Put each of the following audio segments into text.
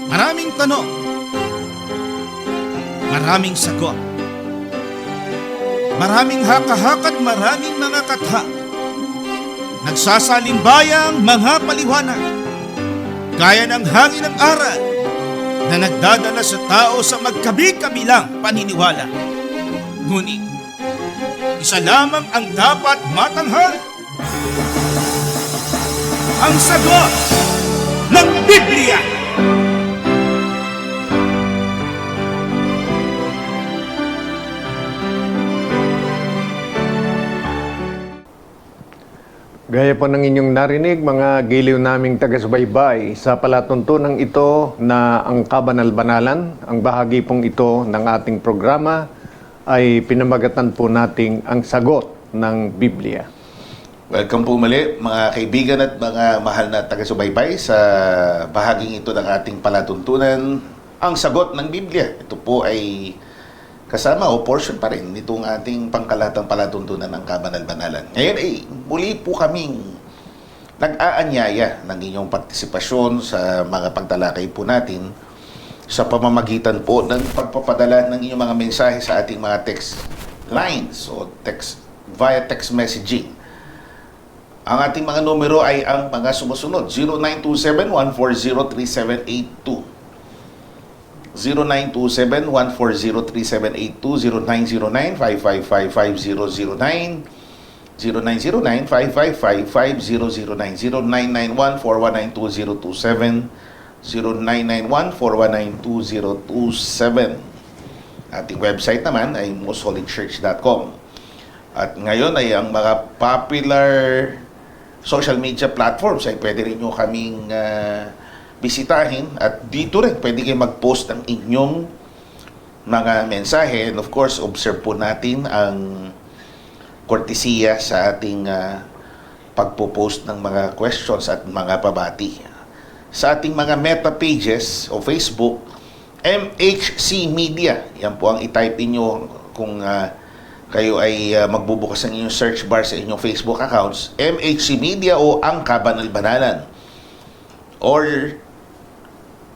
Maraming tanong, maraming sagot, maraming haka-haka at maraming mga katha. Nagsasalimbbayang mga paliwanag, gaya ng hangin ng aral na nagdadala sa tao sa magkabi-kabilang paniniwala. Ngunit, isa lamang ang dapat matanghal: ang sagot ng Biblia. Gaya po ng inyong narinig, mga giliw naming taga-subaybay, sa palatuntunan ito na ang kabanal-banalan, ang bahagi pong ito ng ating programa ay pinamagatan po nating ang sagot ng Biblia. Welcome po muli mga kaibigan at mga mahal na taga-subaybay sa bahaging ito ng ating palatuntunan, ang sagot ng Biblia. Ito po ay kasama o portion pa rin nitong ating pangkalatang palatuntunan ng kabanal-banalan. Ngayon ay muli po kaming nag-aanyaya ng inyong partisipasyon sa mga pagtalakay po natin sa pamamagitan po ng pagpapadala ng inyong mga mensahe sa ating mga text lines o text via text messaging. Ang ating mga numero ay ang mga sumusunod: 0927-140-3782, 0927-140-3782, 0909-555-5009, 0909-555-5009, 0991-419-2027, 0991-419-2027. Ating website naman ay mostholychurch.com. At ngayon ay ang mga popular social media platforms ay pwede rin nyo kaming bisitahin, at dito rin pwede kayo mag-post ng inyong mga mensahe, and of course observe po natin ang kortesiya sa ating pagpo-post ng mga questions at mga pabati. Sa ating mga meta pages o Facebook, MHC Media, yan po ang i-type inyo kung kayo ay magbubukas ng inyong search bar sa inyong Facebook accounts, MHC Media o ang Kabanal-Banalan. Or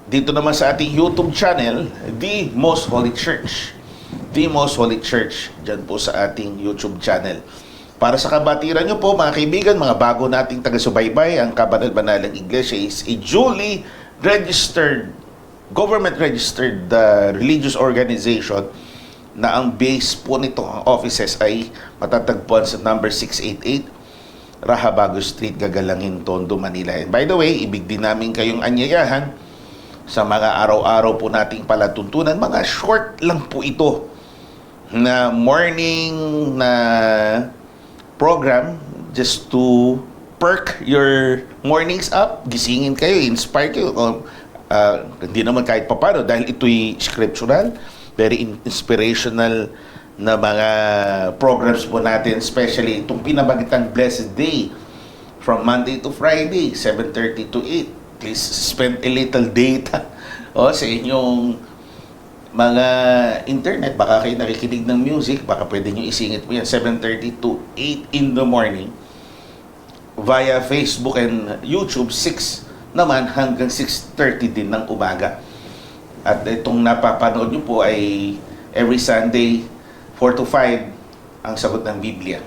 dito naman sa ating YouTube channel, The Most Holy Church. The Most Holy Church, dyan po sa ating YouTube channel. Para sa kabatiran nyo po, mga kaibigan, mga bago nating taga-subaybay, ang Kabanal-Banalang Iglesia is a duly registered, government-registered religious organization na ang base po nito, ang offices ay matatagpuan sa number 688 Rahabago Street, Gagalangin, Tondo, Manila. And by the way, ibig din namin kayong anyayahan sa mga araw-araw po nating palatuntunan. Mga short lang po ito na morning na program just to perk your mornings up, gisingin kayo, inspire kayo. Hindi naman kahit papano dahil ito'y scriptural, very inspirational na mga programs po natin, especially itong pinabagitang Blessed Day from Monday to Friday, 7:30 to 8. Please spend a little data sa inyong mga internet. Baka kayo nakikinig ng music, baka pwede nyo isingit mo yan, 7:30 to 8 in the morning via Facebook and YouTube, 6 naman hanggang 6:30 din ng umaga. At itong napapanood nyo po ay every Sunday 4 to 5 ang sagot ng Biblia.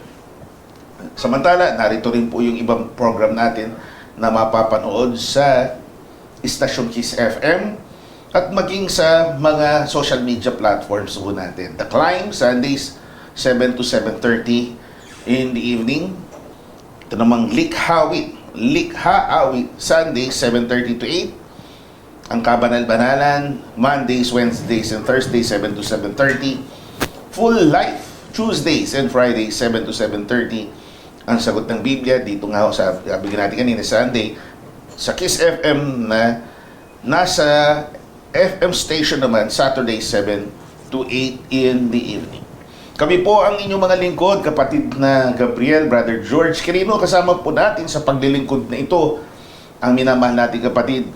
Samantala, narito rin po yung ibang program natin na mapapanood sa Station Kiss FM at maging sa mga social media platforms po natin. The Climb, Sundays 7 to 7:30 in the evening. Ito namang Likha-Awit, Sundays 7:30 to 8. Ang Kabanal-Banalan, Mondays, Wednesdays, and Thursdays, 7 to 7:30. Full Life, Tuesdays and Fridays, 7 to 7:30. Ang sagot ng Biblia, dito nga sa bigyan natin kanina, Sunday, sa Kiss FM na nasa FM station naman, Saturday, 7 to 8 in the evening. Kami po ang inyong mga lingkod, kapatid na Gabriel, Brother George Quirino. Kasama po natin sa paglilingkod na ito ang minamahal nating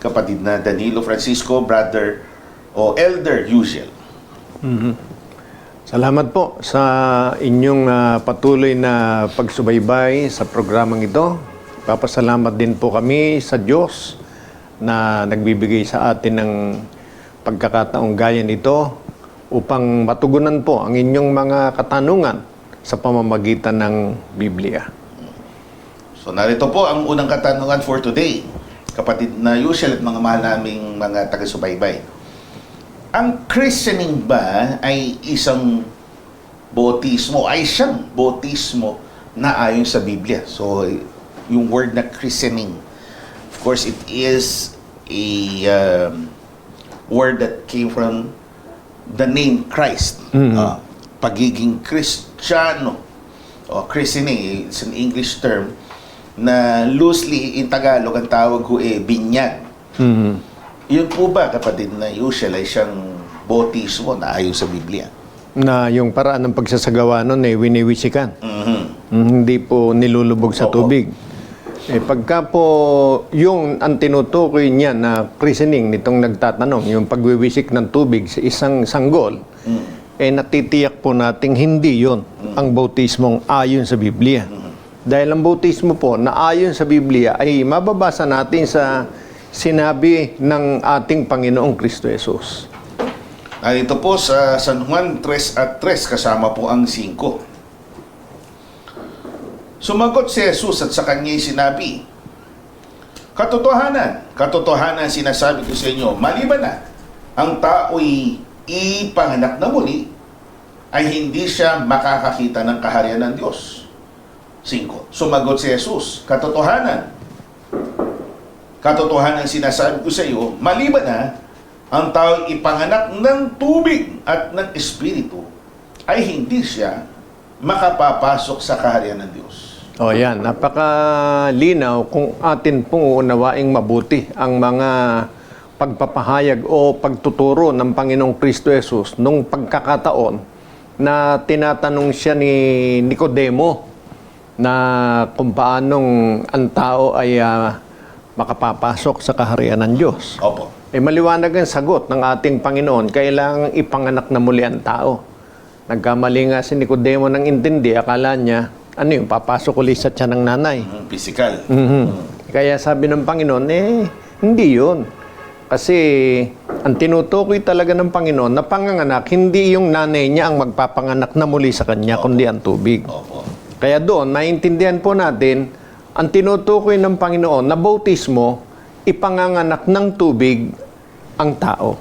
kapatid na Danilo Francisco, Brother o Elder Uziel. Salamat po sa inyong patuloy na pagsubaybay sa programang ito. Papasalamat din po kami sa Diyos na nagbibigay sa atin ng pagkakataong gaya nito upang matugunan po ang inyong mga katanungan sa pamamagitan ng Biblia. So narito po ang unang katanungan for today. Kapatid na usual at mga mahal naming mga taga-subaybay. Ang christening ba ay isang bautismo, ay siyang bautismo na ayon sa Biblia? So yung word na christening, of course it is a word that came from the name Christ. Pagiging Kristiyano o christening, it's an English term na loosely in Tagalog ang tawag ko binyag. Yun po ba, kapatid na usual, ay siyang bautismo na ayon sa Biblia? Na yung paraan ng pagsasagawa nun winiwisikan. Hindi po nilulubog sa Opo. tubig. Pagka po yung ang tinutukoy niya na christening nitong nagtatanong, yung pagwiwisik ng tubig sa isang sanggol, natitiyak po nating hindi yon ang bautismong ayon sa Biblia. Dahil ang bautismo po na ayon sa Biblia ay mababasa natin sa sinabi ng ating Panginoong Kristo Jesus. Narito po sa San Juan 3:3, kasama po ang 5. Sumagot si Jesus at sa kanya'y sinabi, Katotohanan sinasabi ko sa inyo, maliban na ang tao'y ipanganak na muli, ay hindi siya makakakita ng kaharian ng Diyos. 5. Sumagot si Jesus, Katotohanan sinasabi ko sa iyo, maliban na ang tao'y ipanganak ng tubig at ng Espiritu, ay hindi siya makapapasok sa kaharian ng Diyos. O yan, napakalinaw kung atin pong uunawaing mabuti ang mga pagpapahayag o pagtuturo ng Panginoong Kristo Jesus nung pagkakataon na tinatanong siya ni Nicodemo na kung paanong ang tao ay makapapasok sa kaharian ng Diyos. Opo. Maliwanag ang sagot ng ating Panginoon, kailangang ipanganak na muli ang tao. Nagkamali nga si Nicodemo ng intindi, akala niya, papasok ulit sa tiyan ng nanay. Physical. Kaya sabi ng Panginoon, hindi yun. Kasi ang tinutukoy talaga ng Panginoon na panganganak, hindi yung nanay niya ang magpapanganak na muli sa kanya, kundi ang tubig. Opo. Kaya doon, maintindihan po natin, ang tinutukoy ng Panginoon na bautismo, ipanganganak ng tubig ang tao.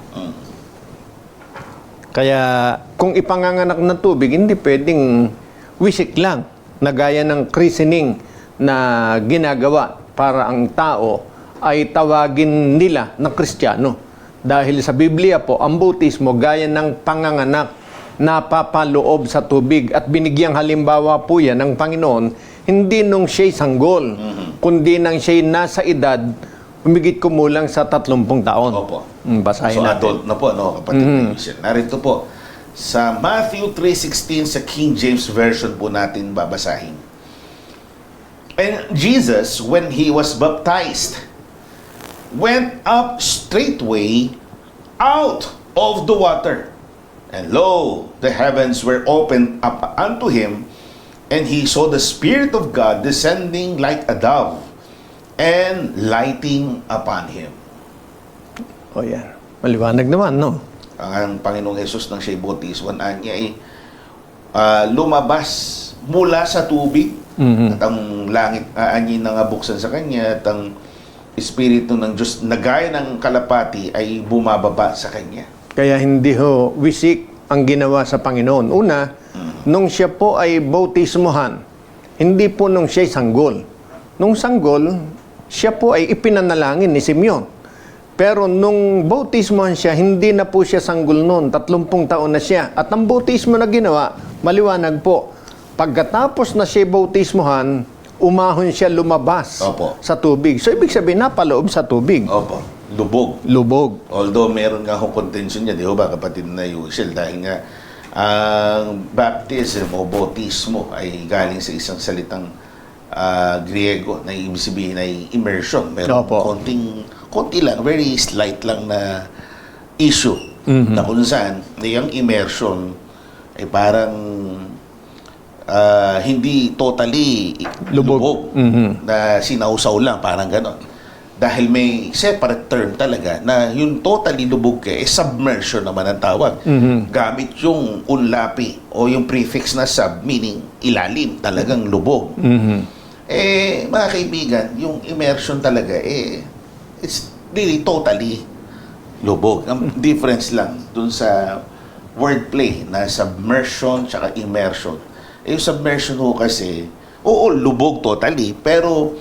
Kaya kung ipanganganak ng tubig, hindi pwedeng wisik lang na gaya ng christening na ginagawa para ang tao ay tawagin nila na Kristiyano. Dahil sa Biblia po, ang bautismo gaya ng panganganak napapaloob sa tubig at binigyang halimbawa po yan ng Panginoon, hindi nung siya'y sanggol, kundi nang siya'y nasa edad, humigit kumulang sa 30 taon. Opo. Basahin So natin. adult na po, kapatid na Yusel. Narito po, sa Matthew 3:16 sa King James Version po natin babasahin. And Jesus, when he was baptized, went up straightway out of the water. And lo, the heavens were opened up unto him, and he saw the Spirit of God descending like a dove and lighting upon him. O yan. Maliwanag naman, no? Ang Panginoong Hesus ng siya'y bautismo niya ay lumabas mula sa tubig at ang langit aanyi na nga buksan sa kanya at ang Espiritu ng Diyos na gaya ng kalapati ay bumababa sa kanya. Kaya hindi ho wisik ang ginawa sa Panginoon. Una, nung siya po ay bautismohan, hindi po nung siya'y sanggol. Nung sanggol, siya po ay ipinanalangin ni Simeon. Pero nung bautismohan siya, hindi na po siya sanggol noon. 30 taon na siya. At ang bautismo na ginawa, maliwanag po. Pagkatapos na siya bautismohan, umahon siya lumabas Opo. sa tubig. So, ibig sabihin, napaloob sa tubig. Opo, lubog. Lubog. Although meron nga akong contention niya, di ba, kapatid na Yusel, dahil nga ang baptism o bautismo ay galing sa isang salitang Griego na ibig sabihin ay immersion. Meron Opo. konti lang, very slight lang na issue na kung saan yung immersion ay parang hindi totally lubog na sinausaw lang, parang ganon. dahil may separate term talaga na yung totally lubog ka, submersion naman ang tawag. Gamit yung unlapi o yung prefix na sub, meaning ilalim, talagang lubog. Mga kaibigan, yung immersion talaga, it's really totally lubog. Ang difference lang dun sa wordplay na submersion tsaka immersion. Yung submersion ho kasi, oo, lubog totally, pero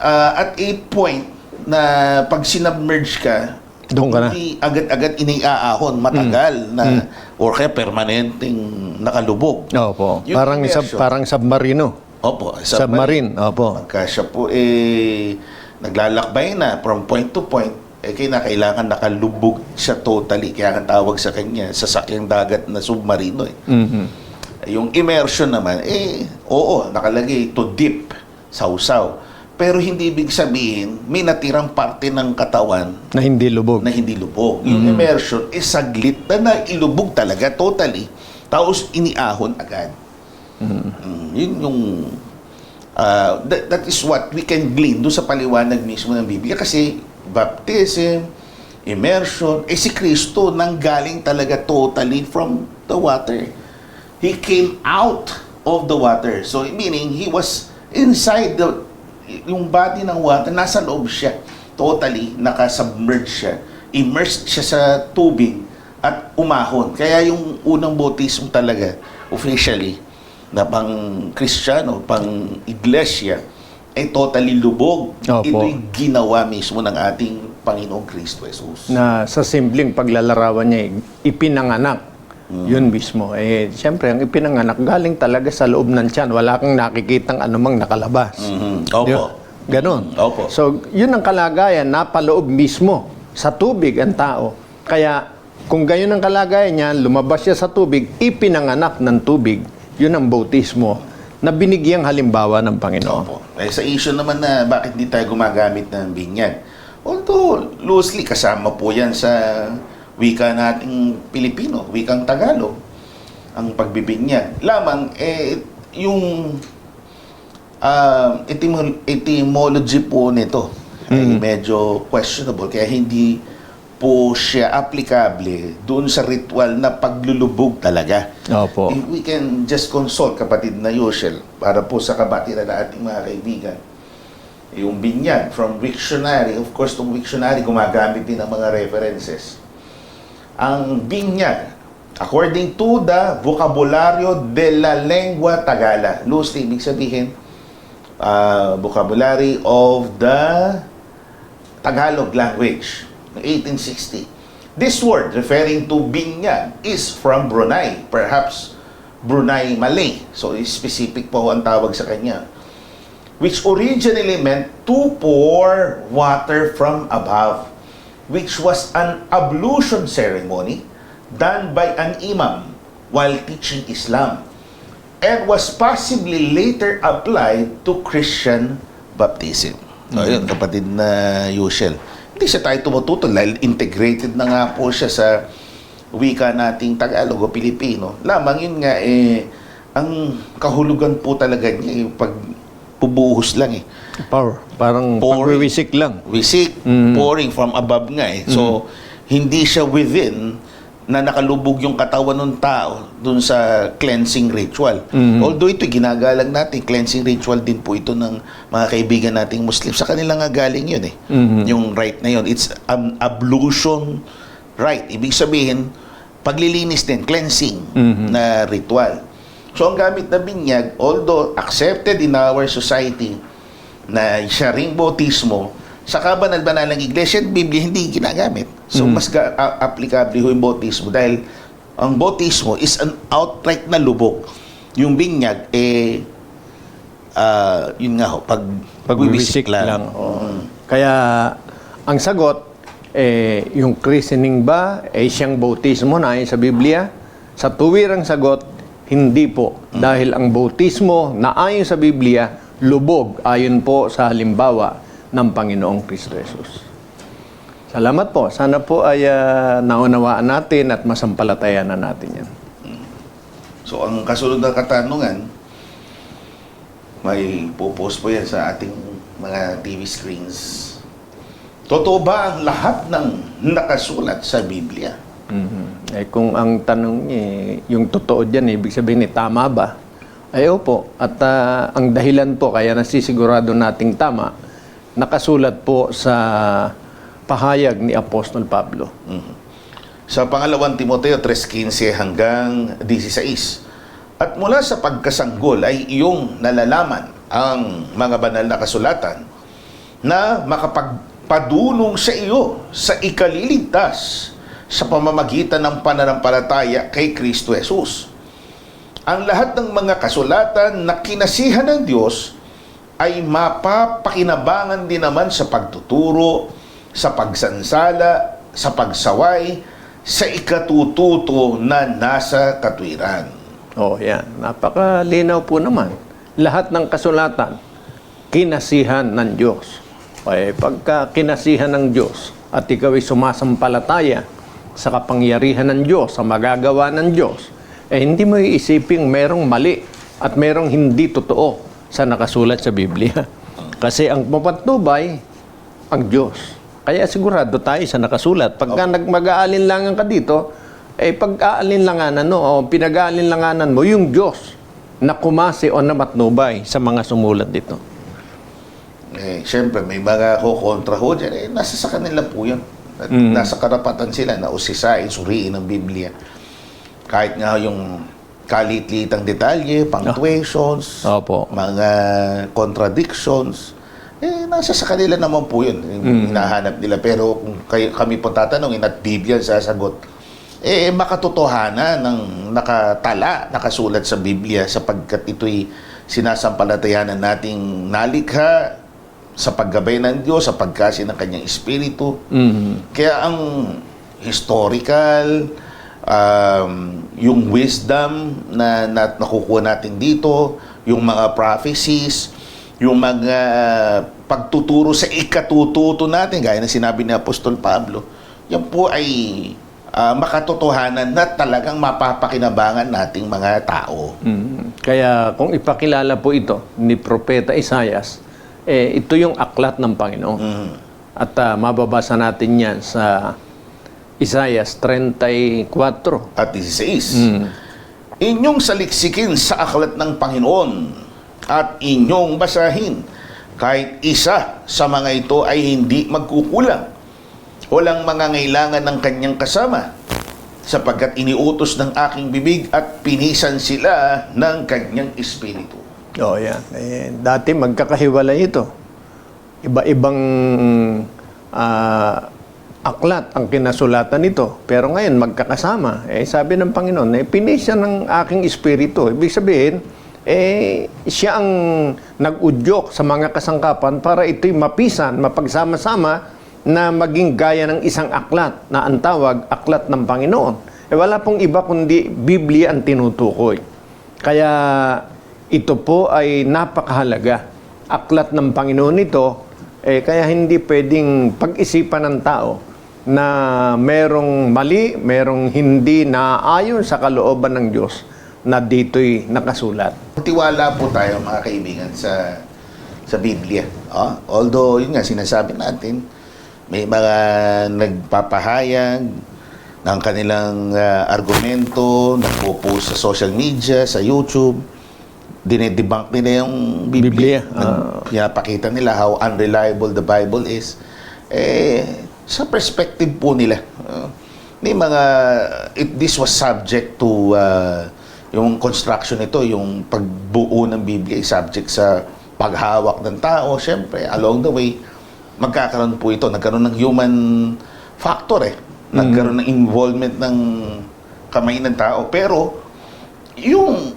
at a point na pag sinubmerge ka, Doon ka na. hindi agad-agad iniaahon, matagal na, or kaya permanenteng nakalubog. Opo. Yung immersion. Parang submarino. Opo, Submarine. Opo. Pagka siya po naglalakbay na from point to point, kailangan nakalubog siya totally. Kaya ang tawag sa kanya, sasakyang dagat na submarino. Yung immersion naman, oo, nakalagay to deep, sausaw. Pero hindi ibig sabihin, may natirang parte ng katawan Na hindi lubog. na hindi lubog. Yung immersion is saglit na ilubog talaga, totally. Tapos iniahon agad. Yun yung that is what we can glean doon sa paliwanag mismo ng Biblia. Kasi baptism, immersion, si Kristo nanggaling talaga totally from the water. He came out of the water. So meaning he was inside yung body ng water, nasa loob siya. Totally, nakasubmerge siya. Immersed siya sa tubig at umahon. Kaya yung unang bautismo talaga, officially, na pang Kristiyano, pang Iglesia, ay totally lubog. Opo. Ito'y ginawa mismo ng ating Panginoong Kristo Jesus. Na sa simpleng paglalarawan niya, ipinanganak. Yun mismo. Siyempre, ang ipinanganak galing talaga sa loob ng tiyan. Wala kang nakikitang anumang nakalabas. Opo. Di ba? Ganon. Opo. So, yun ang kalagayan, napaloob mismo sa tubig ang tao. Kaya, kung gayon ang kalagayan niya, lumabas siya sa tubig, ipinanganak ng tubig. Yun ang bautismo na binigyang halimbawa ng Panginoon. Opo. Sa issue naman na bakit hindi tayo gumagamit ng binyag. Although, loosely, kasama po yan sa wika nating Pilipino, wikang Tagalog, ang pagbibinyag. Lamang, yung etymology po nito ay medyo questionable. Kaya hindi po siya applicable doon sa ritual na paglulubog talaga. Opo. If we can just consult, kapatid na Yoshel, para po sa kabatiran na ating mga kaibigan, yung binyag from dictionary, of course, itong dictionary gumagamit din ng mga references. Ang binyag, according to the vocabulario de la lengua Tagala, loosely, ibig sabihin, vocabulary of the Tagalog language, 1860. This word, referring to binyag, is from Brunei, perhaps Brunei Malay. So, specific po ang tawag sa kanya. Which originally meant to pour water from above, which was an ablution ceremony done by an imam while teaching Islam, and was possibly later applied to Christian baptism. So, yun, kapatid na Yushel. Hindi siya tayo tumututo dahil integrated na nga po siya sa wika nating Tagalog o Pilipino. Lamang yun nga, ang kahulugan po talaga niya, yung pagbubuhos lang Power. Parang Pouring. pagwiwisik lang. Wisik, pouring from above nga So, hindi siya within na nakalubog yung katawan ng tao dun sa cleansing ritual. Although ito, ginagalang natin, cleansing ritual din po ito ng mga kaibigan nating Muslim. Sa kanila nga galing yun yung rite na yun. It's an ablution rite. Ibig sabihin, paglilinis din, cleansing na ritual. So, ang gamit na binyag, although accepted in our society, na siya ring bautismo, sa kabanal-banal ng Iglesia at Biblia hindi ginagamit. So, mas applicable yung bautismo dahil ang bautismo is an outright na lubog. Yung binyag, yun nga ho, Pagwiwisik lang. Kaya, ang sagot, yung christening ba, siyang bautismo na sa Biblia? Sa tuwirang sagot, hindi po. Dahil ang bautismo na ayon sa Biblia, lubog ayon po sa halimbawa ng Panginoong Kristo Jesus. Salamat po. Sana po ay naunawaan natin at masampalatayan na natin yan. So, ang kasunod na katanungan, may popost po yan sa ating mga TV screens. Totoo ba ang lahat ng nakasulat sa Biblia? Eh kung ang tanong yung totoo dyan, ibig sabihin tama ba? Ay opo. At ang dahilan po, kaya nasisigurado nating tama, nakasulat po sa pahayag ni Apostol Pablo. Sa pangalawang Timoteo 3:15 hanggang 16. At mula sa pagkasanggol ay iyong nalalaman ang mga banal na kasulatan na makapagpadulong sa iyo sa ikaliligtas sa pamamagitan ng pananampalataya kay Kristo Jesus. Ang lahat ng mga kasulatan na kinasihan ng Diyos ay mapapakinabangan din naman sa pagtuturo, sa pagsansala, sa pagsaway, sa ikatututo na nasa katwiran. Oh, yan. Napakalinaw po naman. Lahat ng kasulatan, kinasihan ng Diyos. Okay, pagka kinasihan ng Diyos at ikaw ay sumasampalataya sa kapangyarihan ng Diyos, sa magagawa ng Diyos, hindi mo iisiping merong mali at merong hindi totoo sa nakasulat sa Biblia. Kasi ang mapatnubay, ang Diyos. Kaya sigurado tayo sa nakasulat. Pagka mag-aalinlangan ka dito, pag-aalinlanganan o pinag-aalinlanganan mo yung Diyos na kumasi o na matnubay sa mga sumulat dito. Siyempre, may mga kontra ho dyan. Nasa sa kanila po yun. At nasa karapatan sila na usisain, suriin ang Biblia. Kahit nga yung kalit-litang detalye, punctuations, mga contradictions, nasa sa kanila naman po yun. Hinahanap nila. Pero kung kami po tatanungin at Biblia sasagot, makatotohanan ng nakasulat sa Biblia sapagkat ito'y sinasampalatayanan nating nalikha sa paggabay ng Diyos, sa pagkasi ng Kanyang Espiritu. Kaya ang historical, yung wisdom na nakukuha natin dito, yung mga prophecies, yung mga pagtuturo sa ikatututo natin, gaya ng sinabi ni Apostol Pablo, yan po ay makatotohanan na talagang mapapakinabangan nating mga tao. Kaya kung ipakilala po ito ni Propeta Isaias, ito yung aklat ng Panginoon. At mababasa natin yan sa Isaias 34 at 16. Inyong saliksikin sa aklat ng Panginoon at inyong basahin. Kahit isa sa mga ito ay hindi magkukulang. Walang mangangailangan ng kanyang kasama, sapagkat iniutos ng aking bibig at pinisan sila ng kanyang espiritu. Oh, yan. Dati magkakahiwalay ito. Iba-ibang aklat ang kinasulatan nito. Pero ngayon, magkakasama. Sabi ng Panginoon, pinisan ng aking espiritu. Ibig sabihin, siya ang nag-udyok sa mga kasangkapan para ito'y mapisan, mapagsama-sama na maging gaya ng isang aklat na ang tawag, aklat ng Panginoon. Wala pong iba kundi Biblia ang tinutukoy. Kaya ito po ay napakahalaga. Aklat ng Panginoon ito, kaya hindi pwedeng pag-isipan ng tao na merong mali, merong hindi naaayon sa kalooban ng Diyos na dito'y nakasulat. Tiwala po tayo mga kaibigan sa Biblia. Although, yun nga, sinasabi natin, may mga nagpapahayag ng kanilang argumento, nagpo-post sa social media, sa YouTube, dinedebunk nila yung Biblia. Pinapakita nila how unreliable the Bible is. Sa perspective po nila, may mga, this was subject to, yung construction nito, yung pagbuo ng Biblia ay subject sa paghawak ng tao. Siyempre, along the way, magkakaroon po ito. Nagkaroon ng human factor Nagkaroon ng involvement ng kamay ng tao. Pero, yung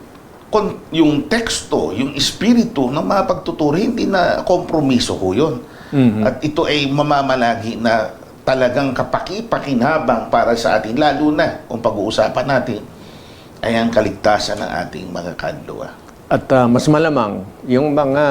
teksto, yung espiritu ng mga pagtuturo, hindi na kompromiso ko yun. At ito ay mamamalagi na talagang kapaki-pakinabang para sa atin, lalo na kung pag-uusapan natin ay ang kaligtasan ng ating mga kaluluwa. At mas malamang, yung mga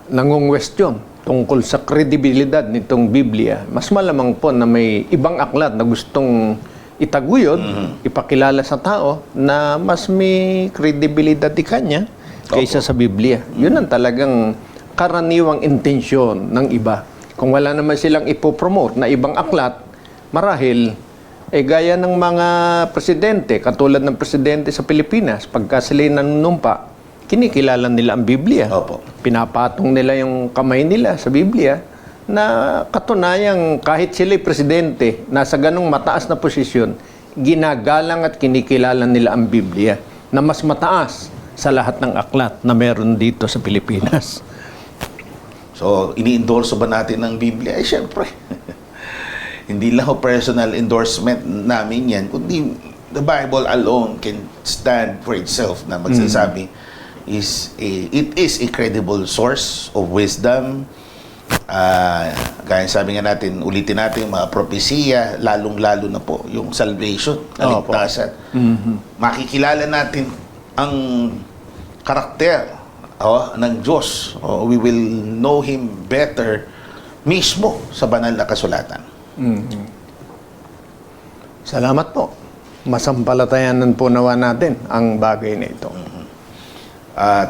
nangungwestiyon tungkol sa kredibilidad nitong Biblia, mas malamang po na may ibang aklat na gustong itaguyod, ipakilala sa tao na mas may kredibilidad di kanya kaysa sa Biblia. Yun ang talagang karaniwang intensyon ng iba. Kung wala naman silang ipopromote na ibang aklat, marahil, gaya ng mga presidente, katulad ng presidente sa Pilipinas, pagka sila'y nanunumpa, kinikilala nila ang Biblia. Opo. Pinapatong nila yung kamay nila sa Biblia na katunayang kahit sila'y presidente, nasa ganong mataas na posisyon, ginagalang at kinikilala nila ang Biblia na mas mataas sa lahat ng aklat na meron dito sa Pilipinas. So, ini-endorse ba natin ng Biblia? Siyempre. Hindi lang ho personal endorsement namin yan, kundi the Bible alone can stand for itself na magsasabi it is a credible source of wisdom. Gaya sabi nga natin, ulitin natin yung mga propesiya, lalong-lalo na po yung salvation, kaligtasan. Makikilala natin ang karakter ng Diyos. We will know Him better mismo sa banal na kasulatan. Salamat po. Masampalatayanan po nawa natin ang bagay na ito.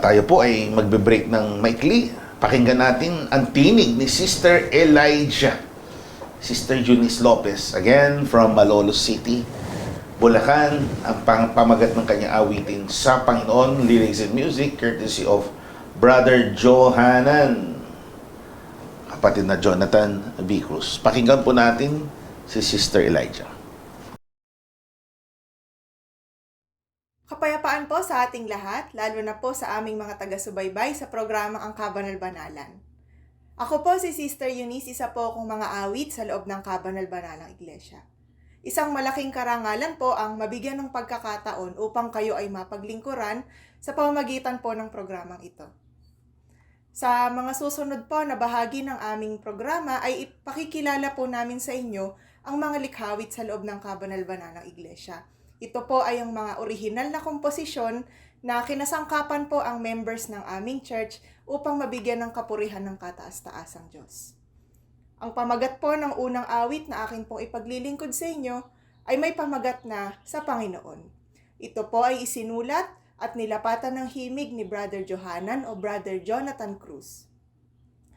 Tayo po ay magbe-break ng maikli. Pakinggan natin ang tinig ni Sister Elijah. Sister Eunice Lopez, again from Malolos City, Bulacan, ang pamagat ng kanyang awitin sa Panginoon, lyrics and music, courtesy of Brother Johanan, kapatid na Jonathan B. Cruz. Pakinggan po natin si Sister Elijah. Kapayapaan po sa ating lahat, lalo na po sa aming mga taga-subaybay sa programang Ang Kabanal-Banalan. Ako po si Sister Eunice, isa po akong mga awit sa loob ng Kabanal-Banalang Iglesia. Isang malaking karangalan po ang mabigyan ng pagkakataon upang kayo ay mapaglingkuran sa pamamagitan po ng programang ito. Sa mga susunod po na bahagi ng aming programa ay ipakikilala po namin sa inyo ang mga likhawit sa loob ng Kabanal-Banalang Iglesia. Ito po ay ang mga orihinal na komposisyon na kinasangkapan po ang members ng aming church upang mabigyan ng kapurihan ng kataas-taasang Diyos. Ang pamagat po ng unang awit na akin pong ipaglilingkod sa inyo ay may pamagat na sa Panginoon. Ito po ay isinulat at nilapatan ng himig ni Brother Johanan o Brother Jonathan Cruz.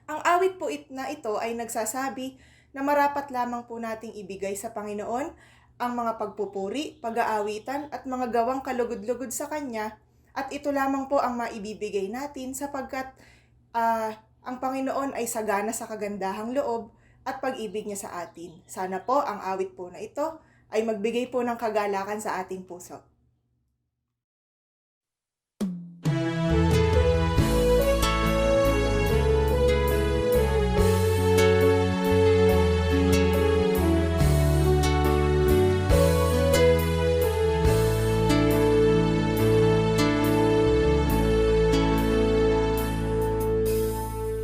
Ang awit po na ito ay nagsasabi na marapat lamang po nating ibigay sa Panginoon ang mga pagpupuri, pag-aawitan at mga gawang kalugod-lugod sa Kanya, at ito lamang po ang maibibigay natin sapagkat ang Panginoon ay sagana sa kagandahang loob at pag-ibig niya sa atin. Sana po ang awit po na ito ay magbigay po ng kagalakan sa ating puso.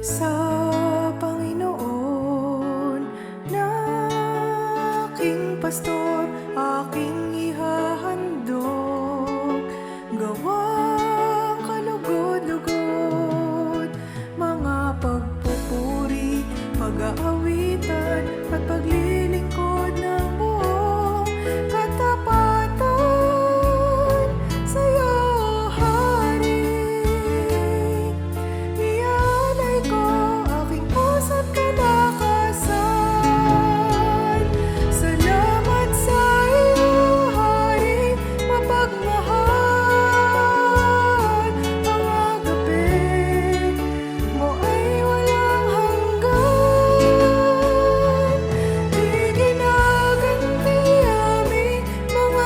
Sa Panginoon na aking pastor, aking ihahandog, gawang kalugod-lugod, mga pagpupuri, pag-aawitan at paglilingkod ng buong katapatan sa'yo, Hari. Ialay ko aking puso't kalakasan. Salamat sa iyo, Hari, mapagmahal. Ang agape mo ay walang hanggan. Di ginaganti aming mga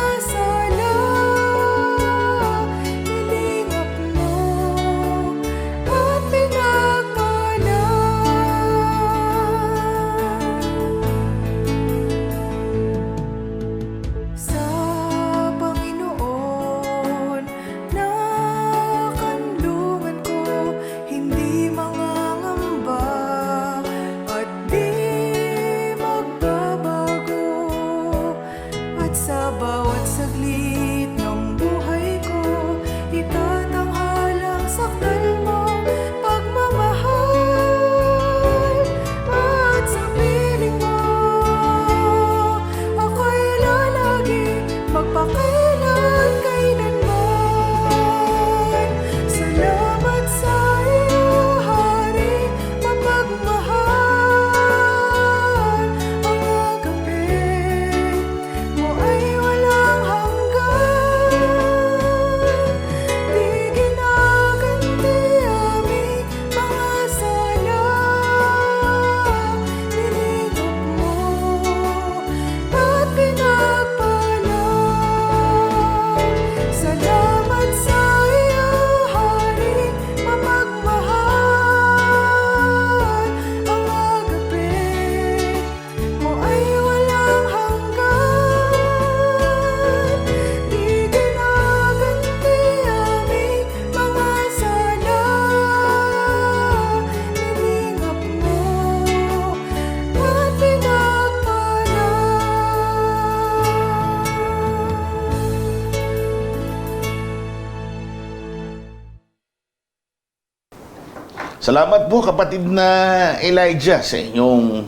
Salamat po kapatid na Elijah sa inyong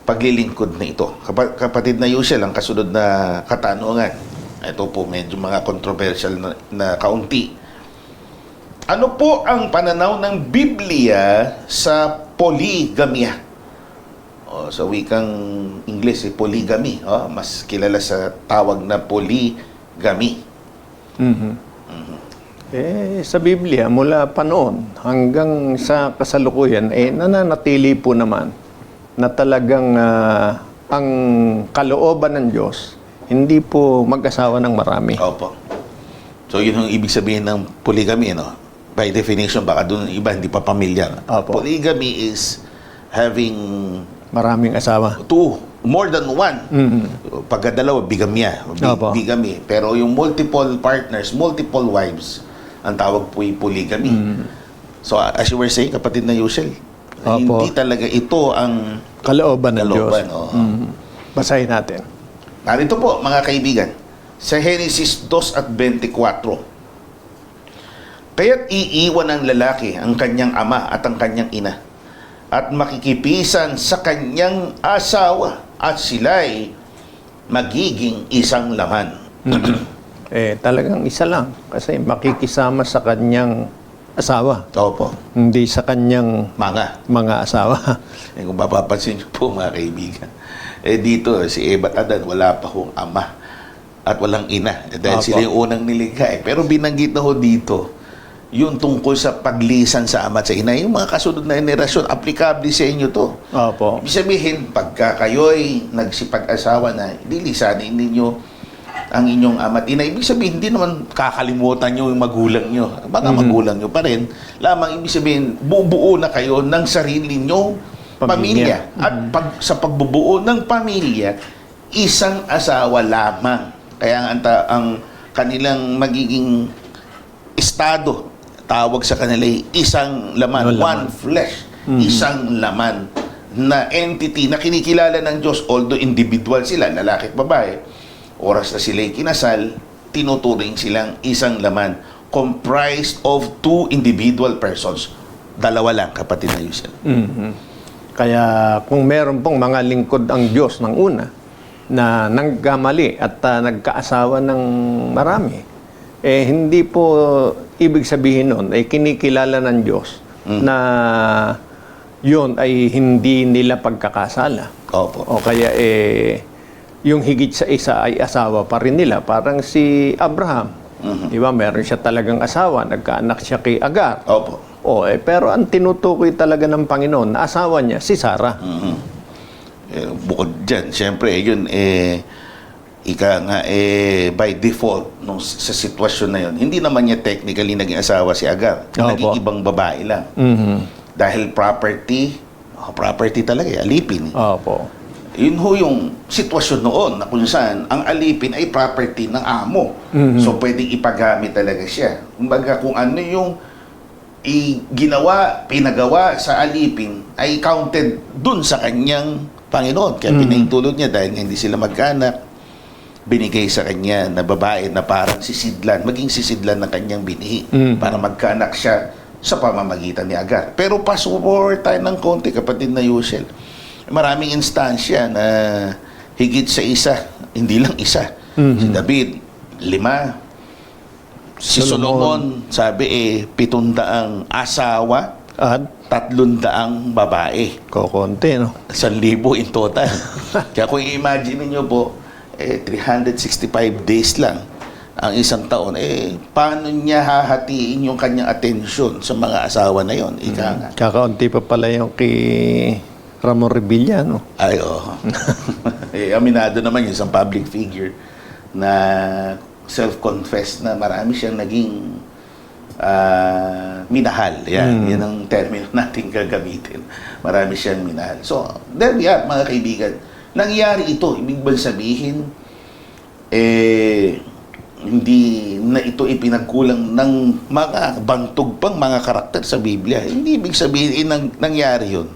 paglilingkod na ito. Kapatid na Yusel, ang kasunod na katanungan. Ito po medyo mga controversial na kaunti. Ano po ang pananaw ng Biblia sa polygamia? Sa wikang Ingles, polygamy. Mas kilala sa tawag na polygamy. Sa Biblia, mula pa noon hanggang sa kasalukuyan, nananatili po naman na talagang ang kalooban ng Diyos, hindi po mag-asawa ng marami. Opo. So, yun ang ibig sabihin ng polygamy, no? By definition, baka doon iba hindi pa pamilyar. Opo. Polygamy is having Maraming asawa. more than one. Pagkadalawa, bigamya. Opo. Bigamy. Pero yung multiple partners, multiple wives, ang tawag po yung polygamy. So, as you were saying, kapatid na Yusel, Opo. hindi talaga ito ang Kalooban ng Diyos. kalooban. Oo. Basahin natin. Narito po, mga kaibigan, sa Genesis 2:24. Kaya't iiwan ng lalaki ang kanyang ama at ang kanyang ina, at makikipisan sa kanyang asawa, at sila'y magiging isang laman. Talagang isa lang. Kasi makikisama sa kanyang asawa. Opo. Hindi sa kanyang mga asawa. Kung mapapansin niyo po, mga kaibigan, dito, si Eva at Adan, wala pa hong ama at walang ina. Dahil Opo. sila yung unang nilikha. Pero binanggit na ho dito, yung tungkol sa paglisan sa ama at sa ina, yung mga kasunod na henerasyon, applicable sa inyo to. Opo. Ibig sabihin, pagka kayo'y nagsipag-asawa na, lilisanin ninyo ang inyong ama at ina. Ibig sabihin, hindi naman kakalimutan nyo yung magulang nyo. Baka magulang nyo pa rin. Lamang ibig sabihin, bubuo na kayo ng sarili nyong pamilya. At sa pagbubuo ng pamilya, isang asawa lamang. Kaya ang kanilang magiging estado, tawag sa kanila isang laman, one flesh, isang laman na entity na kinikilala ng Diyos, although individual sila, lalaki at babae. Oras na sila'y kinasal, tinuturing silang isang laman, comprised of two individual persons. Dalawa lang, kapatid na Yusel. Kaya kung meron pong mga lingkod ang Diyos ng una na nagkamali at nagkaasawa ng marami, hindi po ibig sabihin nun ay kinikilala ng Diyos na yun ay hindi nila pagkakasala. Opo. O kaya yung higit sa isa ay asawa pa rin nila. Parang si Abraham. Di ba? Meron siya talagang asawa. Nagkaanak siya kay Agar. Opo. Pero ang tinutukoy talaga ng Panginoon na asawa niya, si Sarah. Bukod dyan, siyempre, yun, ika nga, by default, sa sitwasyon na yun, hindi naman niya technically naging asawa si Agar. Opo. Naging ibang babae lang. Dahil property talaga, alipin. Opo. Yun ho yung sitwasyon noon na kung saan ang alipin ay property ng amo. So, pwedeng ipagamit talaga siya. Kumbaga, kung ano yung pinagawa sa alipin ay counted dun sa kanyang Panginoon. Kaya pinaitulog niya dahil hindi sila magkaanak, binigay sa kanya na babae na parang sisidlan, maging sisidlan ng kanyang binihi para magkaanak siya sa pamamagitan ni Agar. Pero pasubor tayo ng konti, kapatid na Yusel. Maraming instansya na higit sa isa, hindi lang isa. Si David, 5. Si Solomon, sabi 700 asawa At 300 babae. kokonti, no? 1,000 in total. Kaya kung i-imagine niyo po, 365 days lang ang isang taon, paano niya hahatiin yung kanyang atensyon sa mga asawa na yon? Ika nga. Kakaunti pa pala yung kay Ramon Revilla, no? Ay, oo. Aminado naman yung isang public figure na self-confessed na marami siyang naging minahal. Yan ang termino natin gagamitin. Marami siyang minahal. So, there we are, mga kaibigan. Nangyari ito, ibig bang sabihin, hindi na ito ipinagkulang ng mga bantog pang mga karakter sa Biblia. Hindi ibig sabihin nangyari yun.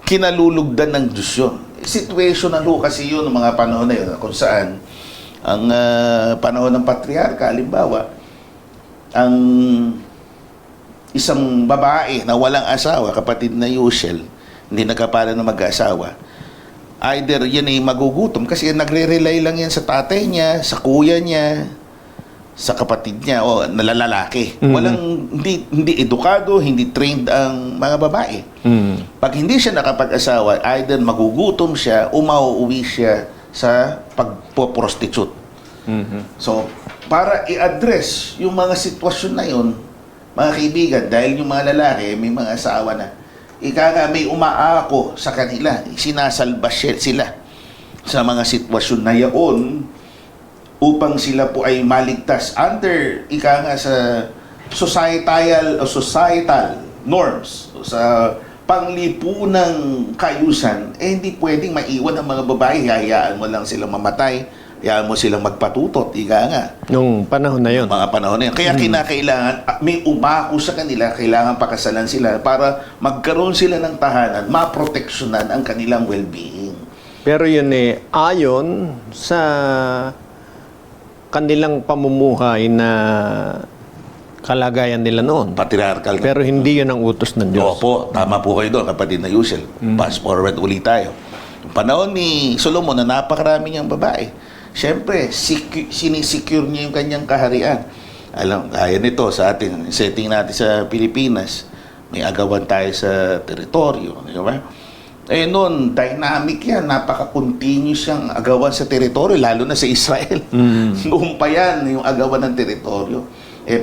Kinalulugdan ng Diyos yun. Situational ho kasi yun, mga panahon na yun, kung saan ang panahon ng patriarka, halimbawa, ang isang babae na walang asawa, kapatid na Yushel, hindi nagkapala na mag-asawa, either yan ay magugutom kasi nagre-rely lang yan sa tatay niya, sa kuya niya, sa kapatid niya o nalalaki. Walang hindi edukado, hindi trained ang mga babae. Pag hindi siya nakapag-asawa, either magugutom siya o mauuwi siya sa pagpo-prostitute. So, para i-address yung mga sitwasyon na yun, mga kaibigan, dahil yung mga lalaki may mga asawa na, may umaako sa kanila, sinasalbas sila sa mga sitwasyon na yaon upang sila po ay maligtas under sa societal norms, sa panglipunang kayusan, hindi pwedeng maiwan ang mga babae, hayaan mo lang silang mamatay, hayaan mo silang magpatutot, Nung panahon na yun. mga panahon na yun. Kaya kinakailangan, may umako sa kanila, kailangan pakasalan sila para magkaroon sila ng tahanan, maproteksyonan ang kanilang well-being. Pero yun ayon sa kanilang pamumuhay na kalagayan nila noon. Patriarchal. Pero hindi yun ang utos ng Diyos. Opo, tama po kayo doon, kapatid na Yusel. Fast forward ulit tayo. Yung panahon ni Solomon na napakarami niyang babae, siyempre, sinisecure niya yung kanyang kaharian. Alam, kaya nito sa atin, setting natin sa Pilipinas, may agawan tayo sa teritoryo, di ba? Noon, dynamic yan, napaka-continuous yung agawan sa teritoryo, lalo na sa Israel. Noon pa yan, yung agawan ng teritoryo.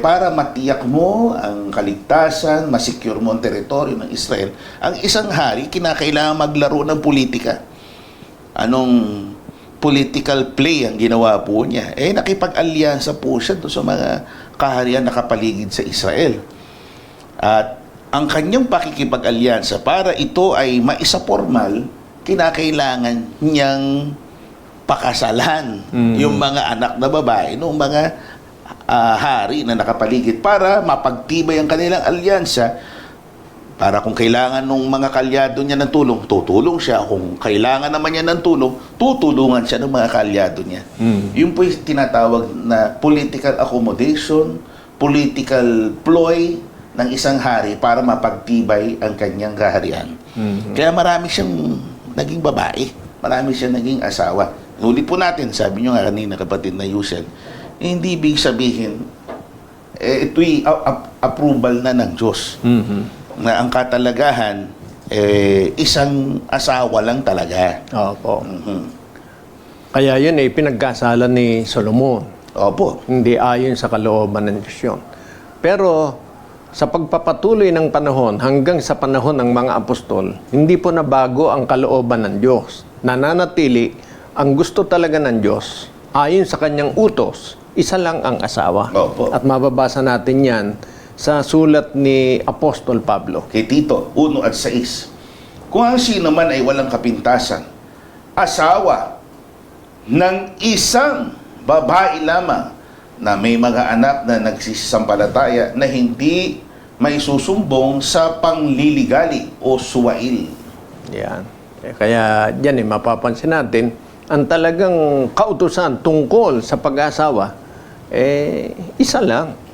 Para matiyak mo ang kaligtasan, masecure mo ang teritoryo ng Israel, ang isang hari, kinakailangan maglaro ng politika. Anong political play ang ginawa po niya? Nakipag-alyansa po siya doon sa mga kaharian na kapaligid sa Israel. At ang kanyang pakikipag-alyansa, para ito ay maisa-formal, kinakailangan niyang pakasalan yung mga anak na babae noong mga hari na nakapaligid para mapagtibay ang kanilang alyansa, para kung kailangan ng mga kalyado niya ng tulong, tutulong siya. Kung kailangan naman niya ng tulong, tutulungan siya ng mga kalyado niya. Yun po yung tinatawag na political accommodation, political ploy ng isang hari para mapagtibay ang kanyang kaharian. Kaya marami siyang naging babae, marami siyang naging asawa. Ulit po natin, sabi nyo nga kanina, kapatid na Yusel, hindi ibig sabihin, ito'y approval na ng Diyos. Na ang katalagahan, isang asawa lang talaga. Opo. Kaya yun pinagkasalan ni Solomon. Opo. Hindi ayon sa kalooban ng Diyos yun. Pero sa pagpapatuloy ng panahon hanggang sa panahon ng mga apostol, hindi po nabago ang kalooban ng Diyos. Nananatili ang gusto talaga ng Diyos ayon sa kanyang utos, isa lang ang asawa. Opo. At mababasa natin yan sa sulat ni Apostol Pablo. Kay Tito 1 at 6. Kung ang sino man ay walang kapintasan, asawa ng isang babae lamang na may mga anak na nagsisampalataya na hindi may susumbong sa pangliligali o suwail. Yan. Kaya dyan mapapansin natin, ang talagang kautusan tungkol sa pag-aasawa, isa lang.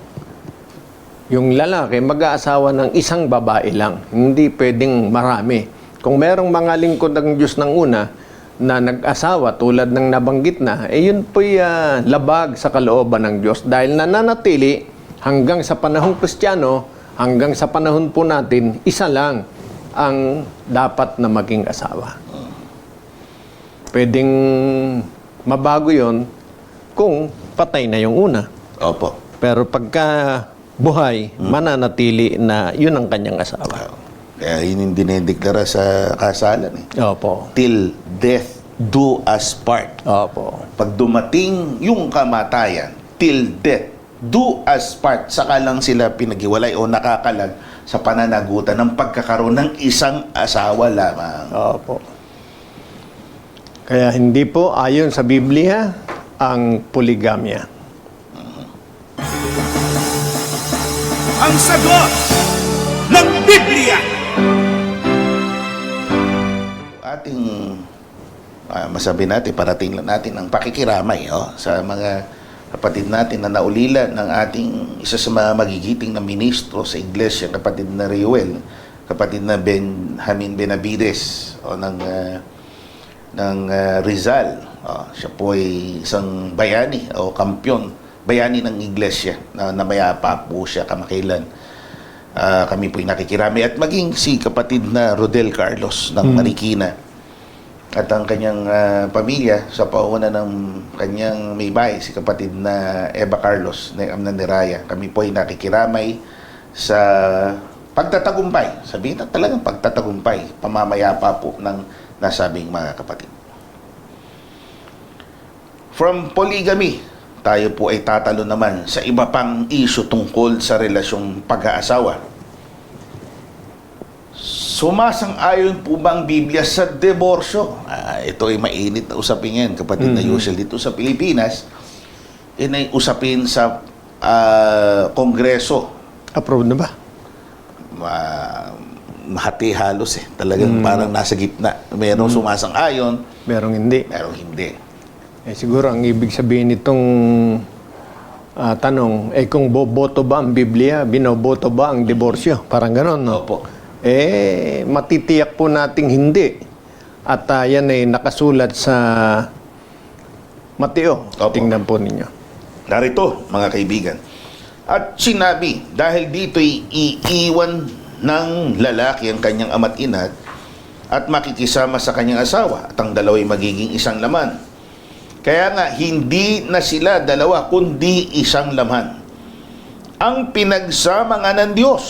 Yung lalaki, mag-aasawa ng isang babae lang. Hindi pwedeng marami. Kung merong mga lingkod ng Diyos ng una na nag-asawa tulad ng nabanggit na, yun po'y labag sa kalooban ng Diyos. Dahil nananatili hanggang sa panahong Kristiyano, hanggang sa panahon po natin, isa lang ang dapat na maging asawa. Pwedeng mabago yon kung patay na yung una. Opo. Pero pagka buhay, mananatili na yun ang kanyang asawa. Kaya yun yung dinedeklara sa kasalan. Opo. Till death do us part. Opo. Pag dumating yung kamatayan, till death do us part, saka lang sila pinaghiwalay o nakakalag sa pananagutan ng pagkakaroon ng isang asawa lamang. Opo. Kaya hindi po ayon sa Biblia ang poligamya. Ang sagot ng Biblia. Ating masabi natin, parating lang natin ang pakikiramay sa mga kapatid natin na naulila ng ating isa sa mga magigiting na ministro sa iglesia, kapatid na Reuel, kapatid na Benjamin Benavides ng Rizal. Siya po ay isang bayani o kampyon, bayani ng iglesia na namayapa po siya kamakailan. Kami po ay nakikirami, at maging si kapatid na Rodel Carlos ng Marikina at ang kanyang pamilya sa pauna ng kanyang may bahay, si kapatid na Eva Carlos na Amnaniraya. Kami po ay nakikiramay sa pagtatagumpay, sabihin na talagang pagtatagumpay, pamamayapa po ng nasabing mga kapatid. From polygamy, tayo po ay tatalo naman sa iba pang issue tungkol sa relasyong pag-aasawa. Sumasang-ayon po ba ang Biblia sa diborsyo? Ito ay mainit na usapin yan, kapatid na Yusel. Dito sa Pilipinas, ay usapin sa Kongreso. Approve na ba? Mahati halos eh. Talagang parang nasa gitna. Merong sumasang-ayon, Merong hindi. merong hindi. Siguro ang ibig sabihin nitong tanong, kung boboto ba ang Biblia, binoboto ba ang diborsyo? Parang ganon, no? Opo. Matitiyak po nating hindi. At yan ay nakasulat sa Mateo. Opo. Tingnan po ninyo. Narito, mga kaibigan. At sinabi, dahil dito'y iiwan ng lalaki ang kanyang ama't ina at makikisama sa kanyang asawa, at ang dalawa'y magiging isang laman. Kaya nga, hindi na sila dalawa, kundi isang laman. Ang pinagsama nga ng Diyos